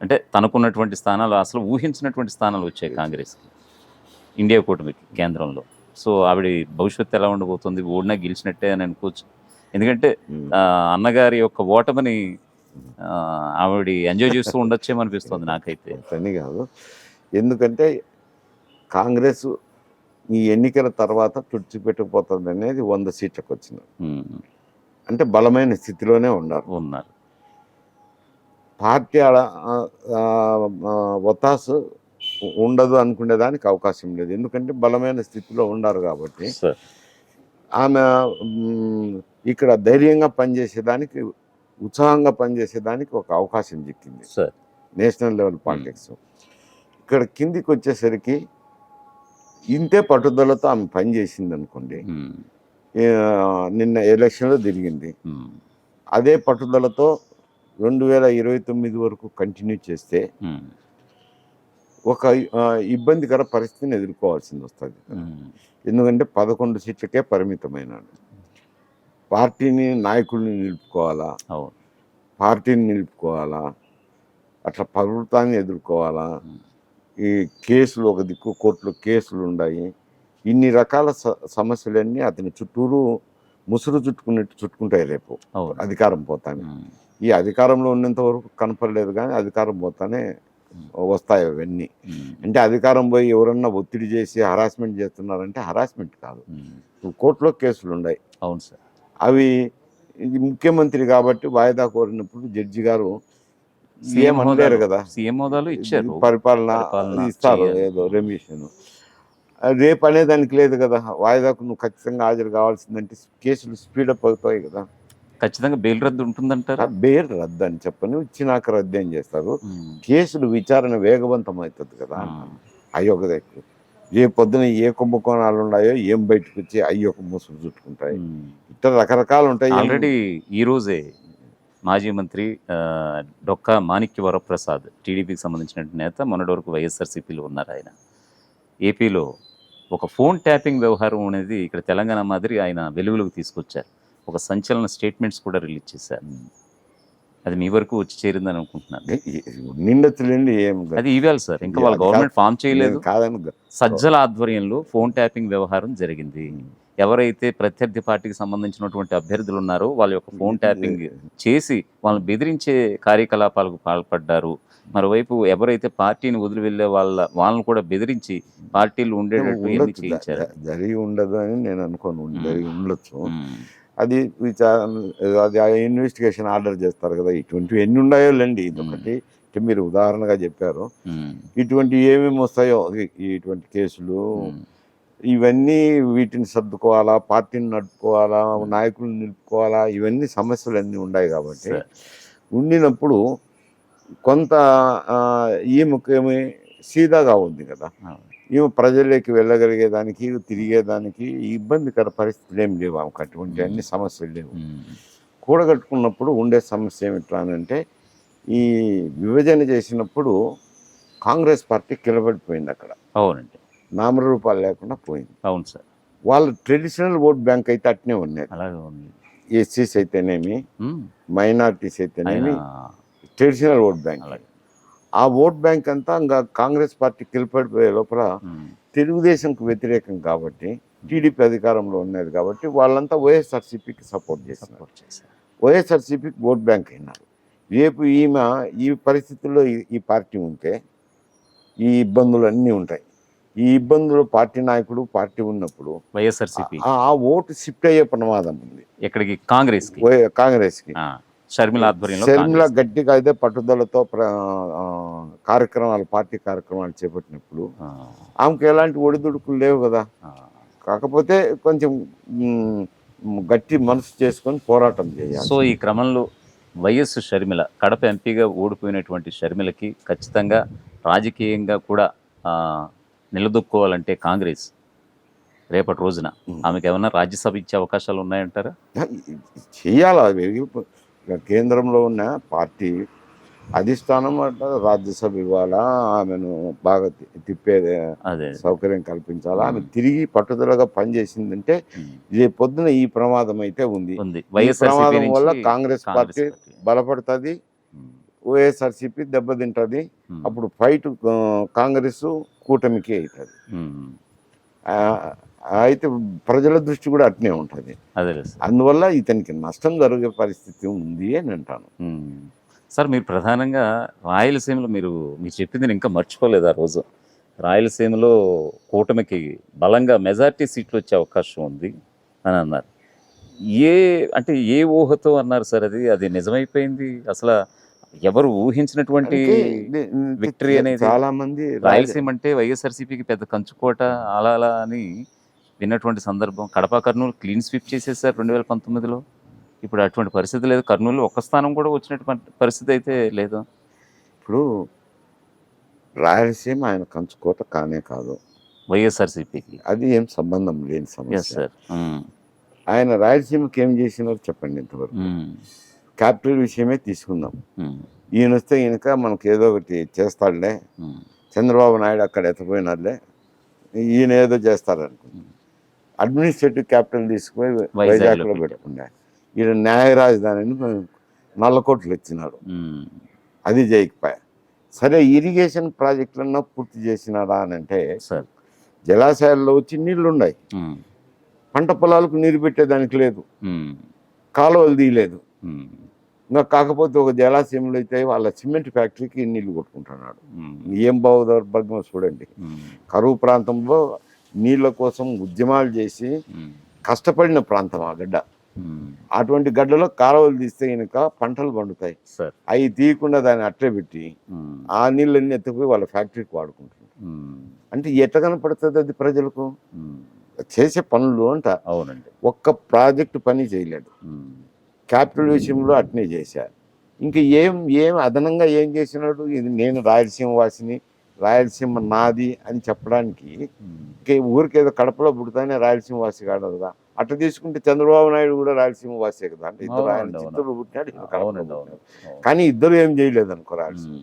అంటే తనకున్నటువంటి స్థానాలు అసలు ఊహించినటువంటి స్థానాలు వచ్చాయి కాంగ్రెస్కి, ఇండియా కూటమికి కేంద్రంలో. సో ఆవిడ భవిష్యత్తు ఎలా ఉండబోతుంది? ఓడినా గెలిచినట్టే అని అనుకోవచ్చు. ఎందుకంటే అన్నగారి యొక్క ఓటమిని ఆవిడ ఎంజాయ్ చేస్తూ ఉండొచ్చేమో అనిపిస్తుంది నాకైతే. అని కాదు, ఎందుకంటే కాంగ్రెస్ ఈ ఎన్నికల తర్వాత తుడిచిపెట్టుకుపోతుంది అనేది 100 సీట్లకు వచ్చింది. అంటే బలమైన స్థితిలోనే ఉన్నారు. పార్టీ ఒత్తాసు ఉండదు అనుకునేదానికి అవకాశం లేదు. ఎందుకంటే బలమైన స్థితిలో ఉన్నారు కాబట్టి ఆమె ఇక్కడ ధైర్యంగా పనిచేసేదానికి, ఉత్సాహంగా పనిచేసేదానికి ఒక అవకాశం చిక్కింది నేషనల్ లెవెల్ పాలిటిక్స్. ఇక్కడ కిందికి వచ్చేసరికి ఇంతే పట్టుదలతో ఆమె పనిచేసింది అనుకోండి. నిన్న ఎలక్షన్లో తిరిగింది. అదే పట్టుదలతో 2029 వరకు కంటిన్యూ చేస్తే ఒక ఇబ్బందికర పరిస్థితిని ఎదుర్కోవాల్సింది వస్తుంది. ఎందుకంటే 11 సీట్లకే పరిమితమైనాడు. పార్టీని, నాయకుల్ని నిలుపుకోవాలా, అట్లా ప్రభుత్వాన్ని ఎదుర్కోవాలా. ఈ కేసులు ఒక దిక్కు, కోర్టులో కేసులు ఉన్నాయి. ఇన్ని రకాల సమస్యలన్నీ అతని చుట్టూరు ముసురు చుట్టుకుంటాయి. రేపు అధికారం పోతానే, ఈ అధికారంలో ఉన్నంత వరకు కనపడలేదు కానీ అధికారం పోతానే వస్తాయి అవన్నీ. అంటే అధికారం పోయి ఎవరన్నా ఒత్తిడి చేసి హరాస్మెంట్ చేస్తున్నారంటే హరాస్మెంట్ కాదు, కోర్టులో కేసులు ఉన్నాయి. అవును సార్. అవి ముఖ్యమంత్రి కాబట్టి వాయిదా కోరినప్పుడు జడ్జి గారు ఏమనలేరు కదా, సీఎం హోదాలో ఇచ్చారు, పరిపాలన ఇస్తారు ఏదో రెమిషన్. రేపు అనేదానికి లేదు కదా, వాయిదాకు నువ్వు ఖచ్చితంగా హాజరు కావాల్సిందంటే కేసులు స్పీడప్ అవుతాయి కదా. ఖచ్చితంగా బెయిల్ రద్దు ఉంటుందంటారా? బెయిల్ రద్దు అని చెప్పని ఇచ్చినాక రద్దు ఏం చేస్తారు, ఉమ్. కేసులు విచారణ వేగవంతం అవుతుంది కదా ఆ. అన్నాను. అవి ఒక దగ్గర ఏ పొద్దున ఏ కుంభకోణాలు ఉన్నాయో ఏం బయటకు వచ్చి అవి ఒక ముసుగు చుట్టుకుంటాయి, ఉమ్. ఇట్లా రకరకాలు ఉంటాయి. ఆల్రెడీ ఈ రోజే మాజీ మంత్రి డొక్కా మాణిక్య వరప్రసాద్, టీడీపీకి సంబంధించిన నేత, మొన్నటి వరకు వైఎస్ఆర్సీపీలో ఉన్నారు ఆయన. ఏపీలో ఒక ఫోన్ ట్యాపింగ్ వ్యవహారం అనేది ఇక్కడ తెలంగాణ మాదిరి ఆయన వెలుగులోకి తీసుకొచ్చారు. ఒక సంచలన స్టేట్మెంట్స్ కూడా రిలీజ్ చేశారు. అది మీ వరకు వచ్చి చేరిందని అనుకుంటున్నాను. నిండతులేండి ఏం అది ఇవ్వాలి సార్, ఇంకా వాళ్ళ గవర్నమెంట్ ఫామ్ చేయలేదు. కాదని సజ్జల ఆధ్వర్యంలో ఫోన్ ట్యాపింగ్ వ్యవహారం జరిగింది. ఎవరైతే ప్రత్యర్థి పార్టీకి సంబంధించినటువంటి అభ్యర్థులు ఉన్నారో వాళ్ళ యొక్క ఫోన్ ట్యాపింగ్ చేసి వాళ్ళని బెదిరించే కార్యకలాపాలకు పాల్పడ్డారు. మరోవైపు ఎవరైతే పార్టీని వదిలి వెళ్ళే వాళ్ళని కూడా బెదిరించి పార్టీలు ఉండేటట్టు ఎన్ని చేయించారు. జరిగి ఉండదు అని నేను అనుకోను, జరిగి ఉండొచ్చు. ఉమ్. అది అది ఇన్వెస్టిగేషన్ ఆర్డర్ చేస్తారు కదా, ఇటువంటివి ఎన్ని ఉన్నాయో లేండి. ఇదొకటి మీరు ఉదాహరణగా చెప్పారు. ఉమ్. ఇటువంటి ఏమేమి వస్తాయో ఇటువంటి కేసులు, ఇవన్నీ వీటిని సర్దుకోవాలా, పార్టీని నడుపుకోవాలా, నాయకులను నిలుపుకోవాలా, ఇవన్నీ సమస్యలు అన్నీ ఉన్నాయి. కాబట్టి సరే. ఉండినప్పుడు కొంత ఈమెకేమి సీదాగా ఉంది కదా, ఈమె ప్రజల్లోకి వెళ్ళగలిగేదానికి తిరిగేదానికి ఇబ్బందికర పరిస్థితులు ఏం లేవు, ఆమెకు అటువంటి అన్ని సమస్యలు లేవు. కూడగట్టుకున్నప్పుడు ఉండే సమస్య ఏమిట్రా అంటే, ఈ విభజన చేసినప్పుడు కాంగ్రెస్ పార్టీ కిలబడిపోయింది అక్కడ. అవునండి. నామరూపాలు లేకుండా పోయింది. అవును సార్. వాళ్ళ ట్రెడిషనల్ ఓట్ బ్యాంక్ అయితే అట్నే ఉన్నాయి. అలాగే ఉంది. ఎస్సీస్ అయితేనేమి, మైనారిటీస్ అయితేనేమి, ఆయన ట్రెడిషనల్ ఓట్ బ్యాంక్. అలాగే. ఆ ఓట్ బ్యాంక్ అంతా ఇంకా కాంగ్రెస్ పార్టీ కిలపడిపోయే లోపల తెలుగుదేశంకు వ్యతిరేకం కాబట్టి, టీడీపీ అధికారంలో ఉన్నది కాబట్టి వాళ్ళంతా వైఎస్ఆర్సీపీకి సపోర్ట్ చేస్తున్నారు. వైఎస్ఆర్సీపీకి ఓట్ బ్యాంక్ అయినారు. రేపు ఈమె ఈ పరిస్థితుల్లో ఈ పార్టీ ఉంటే ఈ ఇబ్బందులు అన్నీ ఉంటాయి. ఈ ఇబ్బందులు పార్టీ నాయకుడు పార్టీ ఉన్నప్పుడు వైఎస్ఆర్సీపీ ఆ ఓటు షిఫ్ట్ అయ్యే ప్రమాదం ఉంది ఎక్కడికి? కాంగ్రెస్కి. కాంగ్రెస్కి. షర్మిల ఆధ్వర్యంలో షర్మిల గట్టిగా అయితే పట్టుదలతో కార్యక్రమాలు, పార్టీ కార్యక్రమాలు చేపట్టినప్పుడు ఆమెకు ఎలాంటి ఒడిదుడుకులు లేవు కదా. కాకపోతే కొంచెం గట్టి మనసు చేసుకొని పోరాటం చేయాలి. సో ఈ క్రమంలో వైఎస్ షర్మిల, కడప ఎంపీగా ఓడిపోయినటువంటి షర్మిలకి ఖచ్చితంగా రాజకీయంగా కూడా నిలదొక్కోవాలంటే కాంగ్రెస్ రేపటి రోజున ఆమెకు ఏమన్నా రాజ్యసభ ఇచ్చే అవకాశాలు ఉన్నాయంటారా? చేయాలి. కేంద్రంలో ఉన్న పార్టీ అధిష్టానం అంటే రాజ్యసభ ఇవ్వాలా, ఆమెను బాగా తిప్పేదే సౌకర్యం కల్పించాలా. ఆమె తిరిగి పట్టుదలగా పనిచేసిందంటే రేపు పొద్దున ఈ ప్రమాదం అయితే ఉంది. ఈ ప్రమాదం వల్ల కాంగ్రెస్ పార్టీ బలపడుతుంది, వైఎస్ఆర్సీపీ దెబ్బతింటుంది. అప్పుడు ఫైట్ కాంగ్రెస్ కూటమికి అవుతుంది. అయితే ప్రజల దృష్టి కూడా అట్నే ఉంటుంది. అందువల్ల ఇతనికి నష్టం జరిగే పరిస్థితి ఉంది అని అంటాను. సార్, మీరు ప్రధానంగా రాయలసీమలో మీరు చెప్పింది నేను ఇంకా మర్చిపోలేదు. ఆ రోజు రాయలసీమలో కూటమికి బలంగా మెజారిటీ సీట్లు వచ్చే అవకాశం ఉంది అని అన్నారు. ఏ ఊహతో అన్నారు సార్? అది నిజమైపోయింది. అసలు ఎవరు ఊహించినటువంటి విక్టరీ అనేది. చాలా మంది రాయలసీమ అంటే వైఎస్ఆర్సీపీకి పెద్ద కంచుకోట అలా అని విన్నటువంటి సందర్భం. కడప, కర్నూలు క్లీన్ స్వీప్ చేసేసారు 2019లో. ఇప్పుడు అటువంటి పరిస్థితి లేదు. కర్నూలు ఒక్క స్థానం కూడా వచ్చినటువంటి పరిస్థితి అయితే లేదు. ఇప్పుడు రాయలసీమ ఆయన కంచుకోట కానే కాదు వైఎస్ఆర్సీపీకి. అది ఏం సంబంధం లేని సమస్య. సార్, ఆయన రాయలసీమకి ఏం చేసినారో చెప్పండి ఇంతవరకు. క్యాపిటల్ విషయమే తీసుకుందాం. ఈయన వస్తే ఈయనక మనకు ఏదో ఒకటి చేస్తాడులే, చంద్రబాబు నాయుడు అక్కడ ఎత్తపోయినారులే, ఈయన ఏదో చేస్తారనుకుంటున్నాను. అడ్మినిస్ట్రేటివ్ క్యాపిటల్ తీసుకుపోయి వైజాగ్లో పెట్టుకున్నా. ఈయన న్యాయ రాజధానిని నల్లకోట్లు ఇచ్చినాడు, అది చేయకపోయా. సరే, ఇరిగేషన్ ప్రాజెక్టులన్నా పూర్తి చేసినాడా అని అంటే, జలాశయాల్లో వచ్చి నీళ్లు ఉన్నాయి, పంట పొలాలకు నీరు పెట్టేదానికి లేదు, కాలువలు తీయలేదు. ఇంకా కాకపోతే ఒక జలాశయంలో అయితే వాళ్ళ సిమెంట్ ఫ్యాక్టరీకి నీళ్లు కొట్టుకుంటున్నాడు. ఏం దౌర్భాగ్యం చూడండి. కరువు ప్రాంతంలో నీళ్ళ కోసం ఉద్యమాలు చేసి కష్టపడిన ప్రాంతం ఆ గడ్డ. అటువంటి గడ్డలో కాలువలు తీస్తే కనుక పంటలు పండుతాయి. అవి తీయకుండా దాన్ని అట్లే పెట్టి ఆ నీళ్ళన్నీ ఎత్తుకుపోయి వాళ్ళ ఫ్యాక్టరీకి వాడుకుంటున్నారు. అంటే ఎట్లా కనపడుతుంది అది ప్రజలకు? చేసే పనులు అంట. అవునండి. ఒక్క ప్రాజెక్టు పని చేయలేడు. క్యాపిటల్ విషయంలో అట్నే చేశారు. ఇంక ఏం అదనంగా ఏం చేసినాడు? ఇది నేను రాయలసీమ వాసిని, రాయలసీమ నాది అని చెప్పడానికి ఇంక ఊరికేదో కడపలో పుడతానే రాయలసీమ వాసి కాదు కదా. అట్లా తీసుకుంటే చంద్రబాబు నాయుడు కూడా రాయలసీమ వాసే కదా. అంటే ఇద్దరు ఆయన అవునండి, అవును. చిత్తూరులో పుట్టినాడు, ఈయన కడపలో అవునండి, అవును. పుట్టినాడు. కానీ ఇద్దరు ఏం చేయలేదు అనుకో రాయలసీమ.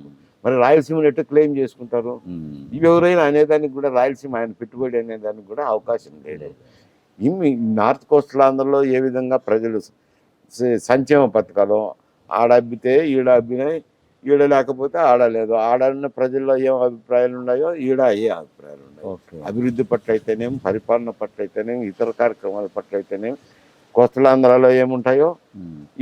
మరి రాయలసీమను ఎట్లా క్లెయిమ్ చేసుకుంటారు? ఎవరైనా అనేదానికి కూడా రాయలసీమ ఆయన పెట్టుబడి అనేదానికి కూడా అవకాశం లేదు. నార్త్ కోస్టల్ ఆంధ్రలో ఏ విధంగా ప్రజలు సంక్షేమ పథకాలు ఆడ అబ్బితే ఈడ అబ్బినాయి, ఈడ లేకపోతే ఆడ లేదు. ఆడన్న ప్రజల్లో ఏం అభిప్రాయాలు ఉన్నాయో ఈడ ఏ అభిప్రాయాలు ఉన్నాయి. అభివృద్ధి పట్ల అయితేనేం, పరిపాలన పట్ల అయితేనేం, ఇతర కార్యక్రమాల పట్ల అయితేనేం, కోస్టల్ ఆంధ్రాలో ఏముంటాయో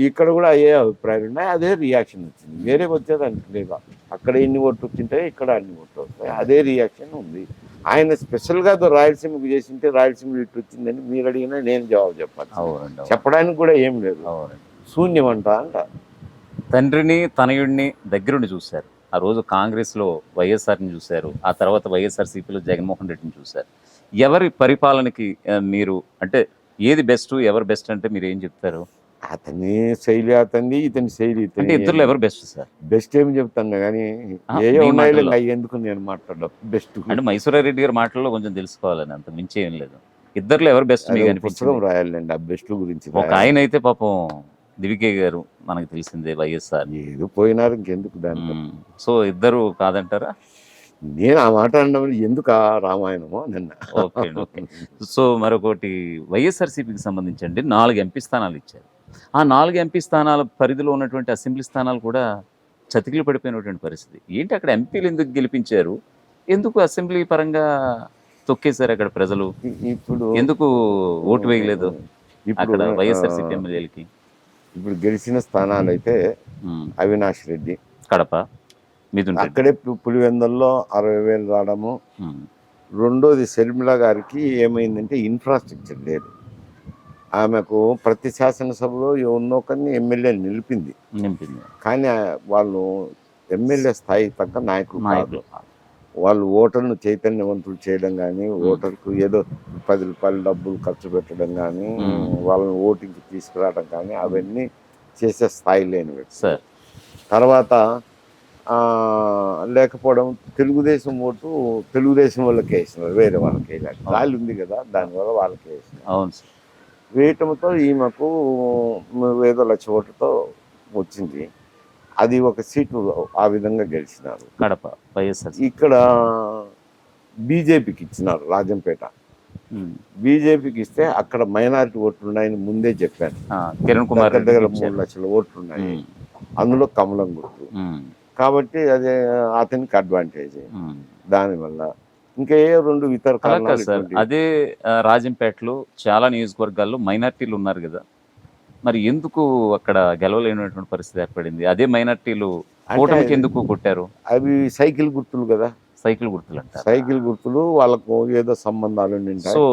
ఇక్కడ కూడా అయ్యే అభిప్రాయాలు ఉన్నాయి. అదే రియాక్షన్ వచ్చింది. వేరే వచ్చేదానికి లేదు. అక్కడ ఎన్ని ఓట్లు వచ్చింటాయో ఇక్కడ అన్ని ఓట్లు వస్తాయి. అదే రియాక్షన్ ఉంది. ఆయన స్పెషల్గా రాయలసీమకు చేసింటే రాయలసీమ ఇటు వచ్చిందని మీరు అడిగినా నేను జవాబు చెప్పాలి. చెప్పడానికి కూడా ఏం లేదు. శూన్యం అంట. తండ్రిని తనయుడిని దగ్గరుండి చూశారు. ఆ రోజు కాంగ్రెస్లో వైఎస్ఆర్ని చూశారు, ఆ తర్వాత వైఎస్ఆర్సీపీలో జగన్మోహన్ రెడ్డిని చూశారు. ఎవరి పరిపాలనకి మీరు అంటే ఏది బెస్ట్, ఎవరు బెస్ట్ అంటే మీరు ఏం చెప్తారు? అతని శైలి అతనిది, ఇతని శైలి అంటే ఇతని. ఇద్దరులో ఎవరు బెస్ట్ సార్? బెస్ట్ ఏమి చెప్తాను కానీ ఏ మీ ఉన్నాయి మాటల్లో. ఎందుకు నేను మాట్లాడడం బెస్ట్ అంటే మైసూరారెడ్డి గారి మాటల్లో కొంచెం తెలుసుకోవాలని, అంత మించి ఏం లేదు. ఇద్దరులో ఎవరు బెస్ట్ మీకు పుస్తకం అనిపించింది? రాయాలండి ఆ బెస్ట్ గురించి. ఒక ఆయన అయితే పాపం దివికే గారు మనకు తెలిసిందే, వైఎస్ఆర్. ఏదో పోయినారు, ఇంకెందుకు దాన్ని. సో ఇద్దరు కాదంటారా? నేను ఆ మాట అనడం ఎందుకు ఆ రామాయణమో నిన్న. Okay okay. సో మరొకటి వైఎస్ఆర్సీపీకి సంబంధించి 4 ఎంపీ స్థానాలు ఇచ్చారు. ఆ 4 ఎంపీ స్థానాల పరిధిలో ఉన్నటువంటి అసెంబ్లీ స్థానాలు కూడా చతికిలు పడిపోయినటువంటి పరిస్థితి. ఏంటి అక్కడ ఎంపీలు ఎందుకు గెలిపించారు, ఎందుకు అసెంబ్లీ పరంగా తొక్కేశారు అక్కడ ప్రజలు? ఇప్పుడు ఎందుకు ఓటు వేయలేదు అక్కడ వైఎస్ఆర్సీపీ ఎమ్మెల్యేలకి? ఇప్పుడు గెలిచిన స్థానాలు అయితే అవినాష్ రెడ్డి కడప, మిథున్ రెడ్డి. అక్కడే పులివెందుల్లో 60,000 రావడము. రెండోది షర్మిల గారికి ఏమైందంటే ఇన్ఫ్రాస్ట్రక్చర్ లేదు. ఆమెకు ప్రతి శాసనసభలో ఉన్నొకరిని ఎమ్మెల్యే నిలిపింది, కానీ వాళ్ళు ఎమ్మెల్యే స్థాయి తగ్గ నాయకులు కాదు. వాళ్ళు ఓటర్ను చైతన్యవంతులు చేయడం కానీ, ఓటర్కు ఏదో 10 రూపాయల డబ్బులు ఖర్చు పెట్టడం కానీ, వాళ్ళని ఓటింగ్కి తీసుకురావడం కానీ అవన్నీ చేసే స్థాయి లేని వ్యక్తి. తర్వాత లేకపోవడం, తెలుగుదేశం ఓటు తెలుగుదేశం వాళ్ళకి వేసినారు, వేరే వాళ్ళకి వేయాలి. గాలి ఉంది కదా, దానివల్ల వాళ్ళకి వేసినారు. అవును. వేయటంతో ఈమెకు ఏదో 1,00,000 ఓట్లతో వచ్చింది. అది ఒక సీటు ఆ విధంగా గెలిచినారు కడప వైఎస్ఆర్. ఇక్కడ బీజేపీకి ఇచ్చినారు రాజంపేట. బీజేపీకి ఇస్తే అక్కడ మైనారిటీ ఓట్లు ఉన్నాయని ముందే చెప్పాను. కిరణ్ కుమార్ దగ్గర 3 లక్షల ఓట్లు ఉన్నాయి, అందులో కమలం గుర్తు. కాబట్టి అదే అతనికి అడ్వాంటేజ్. దానివల్ల ఇంకా 2 ఇతర కారణాలు. అదే రాజంపేటలో చాలా నియోజకవర్గాల్లో మైనార్టీలు ఉన్నారు కదా, మరి ఎందుకు అక్కడ గెలవలేనటువంటి పరిస్థితి ఏర్పడింది? అదే మైనార్టీలు కూటమికి ఎందుకు కొట్టారు? అవి సైకిల్ గుర్తులు కదా. సైకిల్ గుర్తులు అంటారు. సైకిల్ గుర్తులు వాళ్ళకు ఏదో సంబంధాలు ఉంటాయి. సో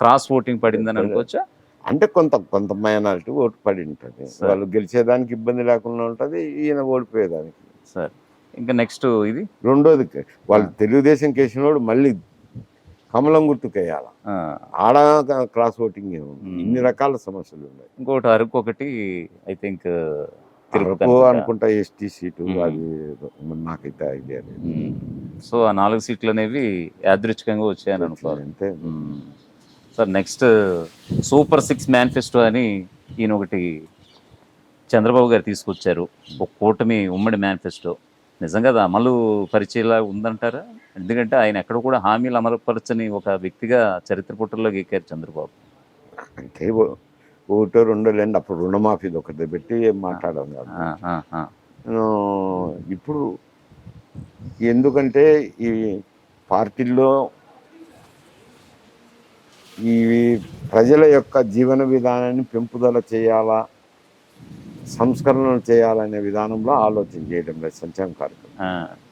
క్రాస్ ఓటింగ్ పడిందని అనుకోవచ్చా? అంటే కొంత మైనారిటీ ఓటు పడి ఉంటుంది. వాళ్ళు గెలిచేదానికి ఇబ్బంది లేకుండా ఉంటుంది, ఈయన ఓడిపోయేదానికి. సార్ ఇంకా నెక్స్ట్ ఇది రెండోది, వాళ్ళు తెలుగుదేశం కేసినోడు మళ్ళీ కమలం గుర్తుకు వేయాల. ఆడ క్రాస్ ఓటింగ్ ఇన్ని రకాల సమస్యలు ఉన్నాయి. ఇంకోటి అరకు ఒకటి ఐ థింక్ అనుకుంటా ఎస్టీ సీటు, అది నాకైతే ఐడియా లేదు. సో ఆ 4 సీట్లు అనేవి యాదృచ్ఛికంగా వచ్చాయని అనుకోవాలి అంతే. సార్ నెక్స్ట్ సూపర్ 6 మేనిఫెస్టో అని ఈయన ఒకటి చంద్రబాబు గారు తీసుకొచ్చారు, ఒక కూటమి ఉమ్మడి మేనిఫెస్టో. నిజంగా అది అమలు పరిచయలా ఉందంటారా? ఎందుకంటే ఆయన ఎక్కడ కూడా హామీలు అమలుపరచని ఒక వ్యక్తిగా చరిత్ర పుటల్లోకి ఎక్కారు చంద్రబాబు. అంటే 1-2 లేండి, అప్పుడు రుణమాఫీది ఒకటి పెట్టి మాట్లాడాం కాదు. ఇప్పుడు ఎందుకంటే ఈ పార్టీల్లో ఈ ప్రజల యొక్క జీవన విధానాన్ని పెంపుదల చేయాలా, సంస్కరణలు చేయాలనే విధానంలో ఆలోచన చేయడం లేదు సంక్షేమ కార్యక్రమం.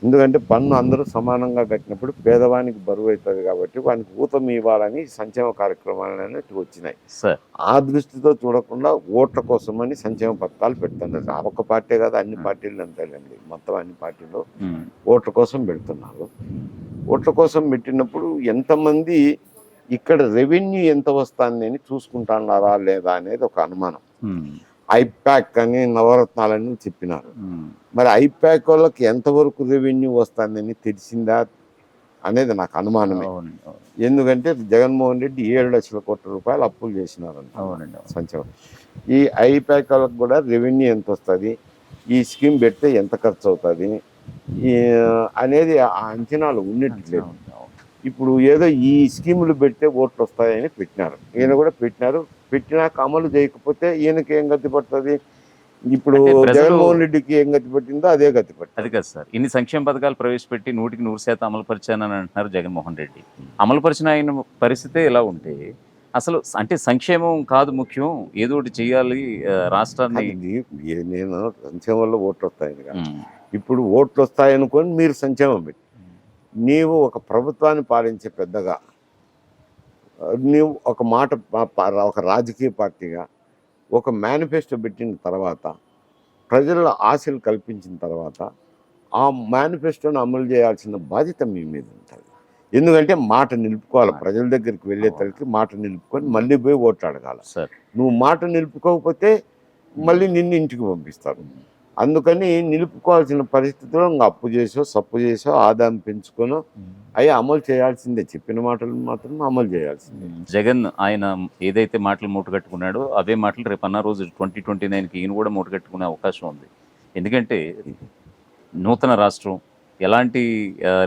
ఎందుకంటే పన్ను అందరూ సమానంగా కట్టినప్పుడు పేదవానికి బరువు అవుతుంది కాబట్టి వానికి ఊతం ఇవ్వాలని సంక్షేమ కార్యక్రమాలు అనేవి వచ్చినాయి. ఆ దృష్టితో చూడకుండా ఓట్ల కోసమని సంక్షేమ పథకాలు పెడుతున్నారు. ఆ ఒక్క పార్టీ కాదు, అన్ని పార్టీలు అంతేనండి, మొత్తం అన్ని పార్టీలు ఓట్ల కోసం పెడుతున్నారు. ఓట్ల కోసం పెట్టినప్పుడు ఎంతమంది ఇక్కడ రెవెన్యూ ఎంత వస్తుంది అని చూసుకుంటున్నారా లేదా అనేది ఒక అనుమానం. ఐప్యాక్ అని నవరత్నాలని చెప్పినారు. మరి ఐప్యాక్ వాళ్ళకి ఎంతవరకు రెవెన్యూ వస్తుందని తెలిసిందా అనేది నాకు అనుమానమే. అవునండి, అవును. ఎందుకంటే జగన్మోహన్ రెడ్డి 7 లక్షల కోట్ల రూపాయలు అప్పులు చేసినారంట అవునండి, అవును. సంక్షేమం. ఈ ఐప్యాక్ వాళ్ళకి కూడా రెవెన్యూ ఎంత వస్తుంది, ఈ స్కీమ్ పెడితే ఎంత ఖర్చు అవుతుంది అనేది ఆ అంచనాలు ఉన్నట్లేదు. అవును, అవును. ఇప్పుడు ఏదో ఈ స్కీములు పెడితే ఓట్లు వస్తాయని పెట్టినారు. ఈయన కూడా పెట్టినారు. పెట్టినాక అమలు చేయకపోతే ఈయనకి ఏం గతి పడుతుంది? ఇప్పుడు అంటే ప్రజలు జగన్మోహన్ రెడ్డికి ఏం గతి పట్టిందో అదే గతి అది పడుతుంది. కాదు సార్, ఇన్ని సంక్షేమ పథకాలు ప్రవేశపెట్టి 100% అమలు పరిచానని అంటున్నారు జగన్మోహన్ రెడ్డి. అమలు పరిచిన ఆయన పరిస్థితే ఇలా ఉంటే అసలు అంటే సంక్షేమం కాదు ముఖ్యం, ఏదో ఒకటి చేయాలి రాష్ట్రాన్ని. అది నేను సంక్షేమంలో ఓట్లు వస్తాయని కాదు. ఉమ్, ఇప్పుడు ఓట్లు వస్తాయనుకొని మీరు సంక్షేమం పెట్టి నీవు ఒక ప్రభుత్వాన్ని పాలించే పెద్దగా నీవు ఒక మాట ఒక రాజకీయ పార్టీగా ఒక మేనిఫెస్టో పెట్టిన తర్వాత ప్రజల ఆశలు కల్పించిన తర్వాత ఆ మేనిఫెస్టోను అమలు చేయాల్సిన బాధ్యత మీ మీద ఉంటుంది. ఎందుకంటే మాట నిలుపుకోవాలి. ప్రజల దగ్గరికి వెళ్ళే తలకి మాట నిలుపుకొని మళ్ళీ పోయి ఓట్లు అడగాలి. సార్ నువ్వు మాట నిలుపుకోకపోతే మళ్ళీ నిన్ను ఇంటికి పంపిస్తారు. అందుకని నిలుపుకోవాల్సిన పరిస్థితిలో ఇంకా అప్పు చేసో సప్పు చేసో ఆదాయం పెంచుకొనో అవి అమలు చేయాల్సిందే. చెప్పిన మాటలు మాత్రం అమలు చేయాల్సిందే. జగన్ ఆయన ఏదైతే మాటలు మూటగట్టుకున్నాడో అవే మాటలు రేపు అన్న రోజు 2029కి ఈయన కూడా మూటగట్టుకునే అవకాశం ఉంది. ఎందుకంటే నూతన రాష్ట్రం ఎలాంటి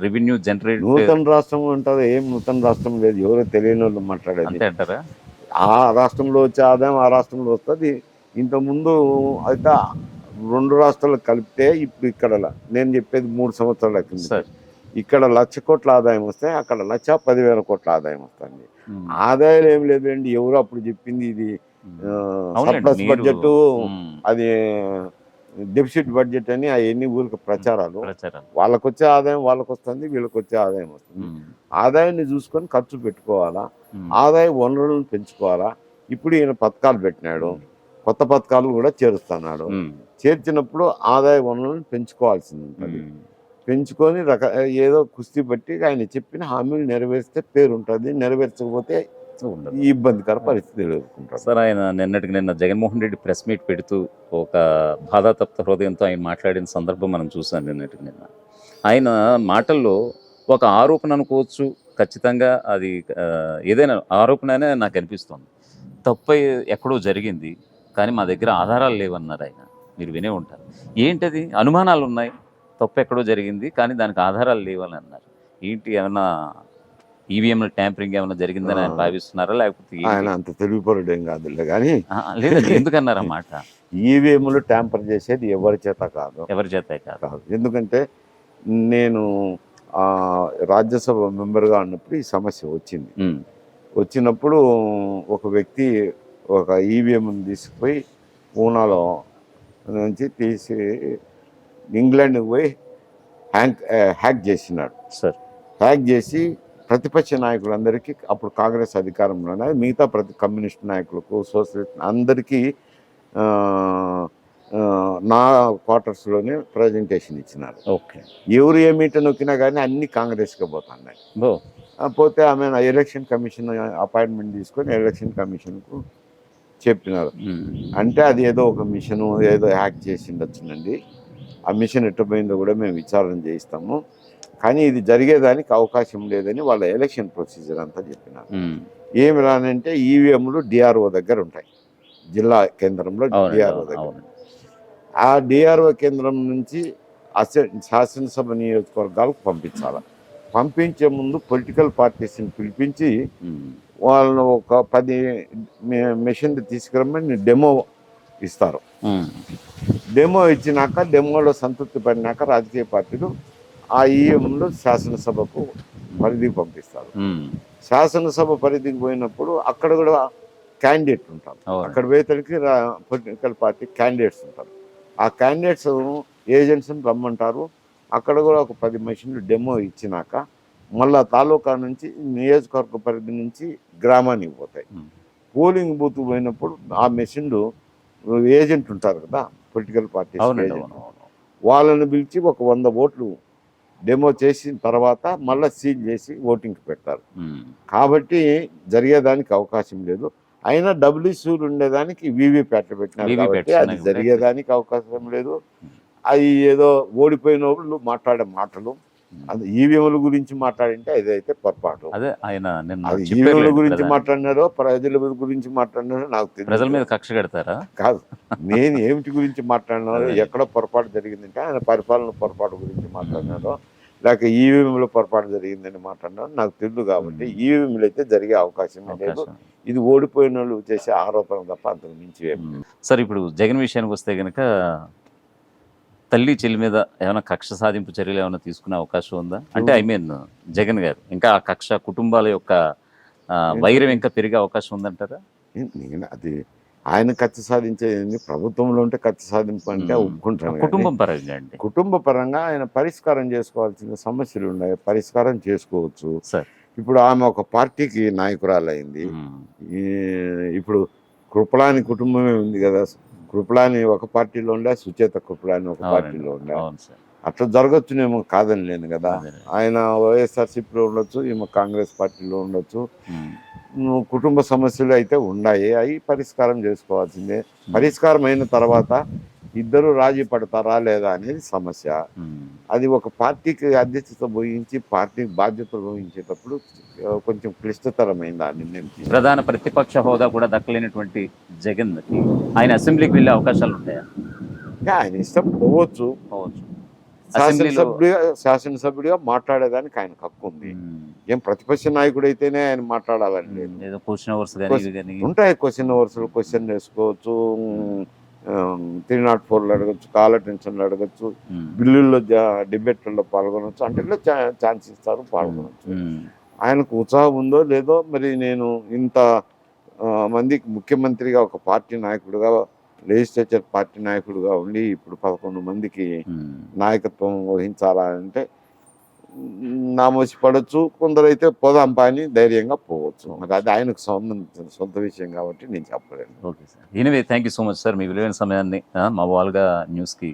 రెవెన్యూ జనరేట్ నూతన రాష్ట్రం అంటారు. ఏం నూతన రాష్ట్రం లేదు. ఎవరో తెలియని వాళ్ళు మాట్లాడేది. అంతే అంటారా? ఆ రాష్ట్రంలో వచ్చే ఆదాయం ఆ రాష్ట్రంలో వస్తుంది. ఇంతకుముందు అయితే 2 రాష్ట్రాలకు కలిపితే ఇప్పుడు ఇక్కడ నేను చెప్పేది 3 సంవత్సరాల కింద సార్ ఇక్కడ 1,00,000 కోట్ల ఆదాయం వస్తే అక్కడ 1,10,000 కోట్ల ఆదాయం వస్తుంది. ఆదాయాలు ఏం లేదండి. ఎవరు అప్పుడు చెప్పింది ఇది సర్ప్లస్ బడ్జెట్, అది డెఫిసిట్ బడ్జెట్ అని అవన్నీ ఊరికి ప్రచారాలు. వాళ్ళకు వచ్చే ఆదాయం వాళ్ళకు వస్తుంది, వీళ్ళకి వచ్చే ఆదాయం వస్తుంది. ఆదాయాన్ని చూసుకొని ఖర్చు పెట్టుకోవాలా, ఆదాయ వనరులను పెంచుకోవాలా. ఇప్పుడు ఈయన పథకాలు పెట్టినాడు, కొత్త పథకాలు కూడా చేరుస్తున్నాడు. చేర్చినప్పుడు ఆదాయ వనరులను పెంచుకోవాల్సింది ఉంటుంది. పెంచుకొని ఏదో కుస్తీ బట్టి ఆయన చెప్పిన హామీలు నెరవేరిస్తే పేరు ఉంటుంది, నెరవేర్చకపోతే ఈ ఇబ్బందికర పరిస్థితి ఎదుర్కొంటారు. సార్ ఆయన నిన్న జగన్మోహన్ రెడ్డి ప్రెస్ మీట్ పెడుతూ ఒక బాధాతప్త హృదయంతో ఆయన మాట్లాడిన సందర్భం మనం చూసాం. నిన్న ఆయన మాటల్లో ఒక ఆరోపణ అనుకోవచ్చు, ఖచ్చితంగా అది ఏదైనా ఆరోపణనే నాకు అనిపిస్తుంది. తప్పు ఎక్కడో జరిగింది కానీ మా దగ్గర ఆధారాలు లేవన్నారు ఆయన. మీరు వినే ఉంటారు. ఏంటది? అనుమానాలు ఉన్నాయి, తప్పు ఎక్కడో జరిగింది కానీ దానికి ఆధారాలు లేవని అన్నారు. ఏంటి, ఏమన్నా ఈవీఎంల ట్యాంపరింగ్ ఏమైనా జరిగిందని ఆయన భావిస్తున్నారా? లేకపోతే ఆయన అంత తెలివిపరుడు ఏం కాదులే కానీ లేదండి, ఎందుకన్నారు ఆ మాట? ఈవీఎంలు ట్యాంపర్ చేసేది ఎవరి చేత కాదు. ఎందుకంటే నేను రాజ్యసభ మెంబర్గా ఉన్నప్పుడు ఈ సమస్య వచ్చింది. వచ్చినప్పుడు ఒక వ్యక్తి ఒక ఈవీఎంని తీసుకుపోయి పూనాలో నుంచి తీసి ఇంగ్లాండ్కి పోయి హ్యాక్ చేసినాడు. సార్ హ్యాక్ చేసి ప్రతిపక్ష నాయకులందరికీ, అప్పుడు కాంగ్రెస్ అధికారంలోనే, మిగతా కమ్యూనిస్ట్ నాయకులకు, సోషలిస్ట్ అందరికీ నా క్వార్టర్స్లోనే ప్రజెంటేషన్ ఇచ్చినారు. ఓకే. ఎవరు ఏ మీటర్ నొక్కినా కానీ అన్ని కాంగ్రెస్కే పోతున్నాయి. పోతే ఆమె ఎలక్షన్ కమిషన్ అపాయింట్మెంట్ తీసుకొని ఎలక్షన్ కమిషన్కు చెప్పినారు. అంటే అది ఏదో ఒక మిషన్ ఏదో హ్యాక్ చేసి ఉండొచ్చునండి. ఆ మిషన్ ఎట్టపోయిందో కూడా మేము విచారణ చేయిస్తాము, కానీ ఇది జరిగేదానికి అవకాశం లేదని వాళ్ళ ఎలక్షన్ ప్రొసీజర్ అంతా చెప్పినారు. ఏమి రానంటే ఈవీఎంలు డిఆర్ఓ దగ్గర ఉంటాయి, జిల్లా కేంద్రంలో డిఆర్ఓ దగ్గర. ఆ డిఆర్ఓ కేంద్రం నుంచి శాసనసభ నియోజకవర్గాలకు పంపించాలి. పంపించే ముందు పొలిటికల్ పార్టీస్ని పిలిపించి వాళ్ళను ఒక 10 మెషిన్లు తీసుకురమ్మని డెమో ఇస్తారు. డెమో ఇచ్చినాక, డెమోలో సంతృప్తి పడినాక రాజకీయ పార్టీలు ఆ ఈఎంలు శాసనసభకు పరిధికి పంపిస్తారు. శాసనసభ పరిధికి పోయినప్పుడు అక్కడ కూడా క్యాండిడేట్ ఉంటారు. అక్కడ పోయేతలకి పొలిటికల్ పార్టీ క్యాండిడేట్స్ ఉంటారు. ఆ క్యాండిడేట్స్ ఏజెంట్స్ని రమ్మంటారు. అక్కడ కూడా ఒక 10 మెషిన్లు డెమో ఇచ్చినాక మళ్ళా తాలూకా నుంచి నియోజకవర్గ పరిధి నుంచి గ్రామానికి పోతాయి. పోలింగ్ బూత్ పోయినప్పుడు ఆ మెషిన్లు ఏజెంట్ ఉంటారు కదా పొలిటికల్ పార్టీ, వాళ్ళని పిలిచి ఒక 100 ఓట్లు డెమో చేసిన తర్వాత మళ్ళీ సీల్ చేసి ఓటింగ్కి పెడతారు. కాబట్టి జరిగేదానికి అవకాశం లేదు. అయినా డబ్ల్యూసీలు ఉండేదానికి వీవీప్యాట్లు పెట్టినారు VVPAT కాబట్టి అది ఉన్నాయి. జరిగేదానికి అవకాశం లేదు. అవి ఏదో ఓడిపోయిన వాళ్ళు మాట్లాడే మాటలు, అది ఈవీఎంల గురించి మాట్లాడింటే అదైతే పొరపాటు. అదే ఆయన నిన్న అది చెప్పారు ఈవీఎంల లేండి గురించి ప్రధాని. మాట్లాడినారో ప్రజల గురించి మాట్లాడినారో నాకు ప్రజల తెలియదు. మీద కక్ష కడతారా? కాదు, నేను ఏమిటి గురించి మాట్లాడినారో, అదే. ఎక్కడ పొరపాటు జరిగిందంటే ఆయన పరిపాలన పొరపాటు గురించి మాట్లాడినారో, లేక ఈవీఎంలో పొరపాటు జరిగిందని మాట్లాడినారో నాకు తెలియదు. కాబట్టి ఈవీఎంలు అయితే జరిగే అవకాశం లేదు. అవకాశం. ఇది ఓడిపోయిన వాళ్ళు చేసే ఆరోపణ తప్ప అంతకు మించి ఏమి లేదు. సార్ ఇప్పుడు జగన్ విషయానికి వస్తే కనుక తల్లి చెల్లి మీద ఏమైనా కక్ష సాధింపు చర్యలు ఏమైనా తీసుకునే అవకాశం ఉందా? అంటే ఐ మీన్ జగన్ గారు ఇంకా ఆ కక్ష కుటుంబాల యొక్క వైరం ఇంకా పెరిగే అవకాశం ఉందంటారా? నేను అది ఆయన కత్తి సాధించేది ప్రభుత్వంలో ఉంటే కత్తి సాధింపు అంటే ఒప్పుకుంటాను. కుటుంబం పరంగా అండి. కుటుంబ పరంగా ఆయన పరిష్కారం చేసుకోవాల్సిన సమస్యలు ఉన్నాయి, పరిష్కారం చేసుకోవచ్చు. సార్ ఇప్పుడు ఆమె ఒక పార్టీకి నాయకురాలైంది. ఇప్పుడు కృపలాని కుటుంబమే ఉంది కదా. కృపలాని ఒక పార్టీలో ఉండే, సుచేత కృపలాని ఒక పార్టీలో ఉండే. అవును సార్. అట్లా జరగచ్చునేమో, కాదని లేను కదా. అదే. ఆయన వైఎస్ఆర్సీపీలో ఉండొచ్చు, ఈమె కాంగ్రెస్ పార్టీలో ఉండొచ్చు. కుటుంబ సమస్యలు అయితే ఉన్నాయి, అవి పరిష్కారం చేసుకోవాల్సిందే. పరిష్కారం అయిన తర్వాత ఇద్దరు రాజీ పడతారా లేదా అనేది సమస్య. అది ఒక పార్టీకి అధ్యక్షత వహించి పార్టీకి బాధ్యతలు వహించేటప్పుడు కొంచెం క్లిష్టతరమైంది ఆ నిర్ణయం. ప్రధాన ప్రతిపక్ష హోదా కూడా దక్కలేనటువంటి జగన్ ఆయన అసెంబ్లీకి వెళ్ళే అవకాశాలు ఉంటాయా? ఆయన ఇష్టం పోవచ్చు. శాసనసభ్యుడిగా మాట్లాడేదానికి ఆయనకు హక్కు ఉంది. ఏం ప్రతిపక్ష నాయకుడు అయితేనే ఆయన మాట్లాడాలని లేదు. ఉంటాయి క్వశ్చన్ అవర్స్లు, క్వశ్చన్ వేసుకోవచ్చు, 304 అడగచ్చు, కాల్ అటెన్షన్లు అడగచ్చు, బిల్లుల్లో డిబేట్లలో పాల్గొనవచ్చు. అంటే ఛాన్స్ ఇస్తారు, పాల్గొనవచ్చు. ఆయనకు ఉత్సాహం ఉందో లేదో మరి. నేను ఇంత మందికి ముఖ్యమంత్రిగా ఒక పార్టీ నాయకుడిగా, లెజిస్లేచర్ పార్టీ నాయకుడిగా ఉండి ఇప్పుడు 11 మందికి నాయకత్వం వహించాలా అంటే నామోసి పడవచ్చు. కొందరైతే పోదాంపా అని ధైర్యంగా పోవచ్చు. మరి అది ఆయనకు సంబంధించిన సొంత విషయం కాబట్టి నేను చెప్పలేను. Okay sir. Anyway thank you so much sir, మీ విలువైన సమయాన్ని మా వాల్గా న్యూస్కి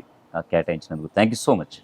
కేటాయించినందుకు థ్యాంక్ యూ సో మచ్.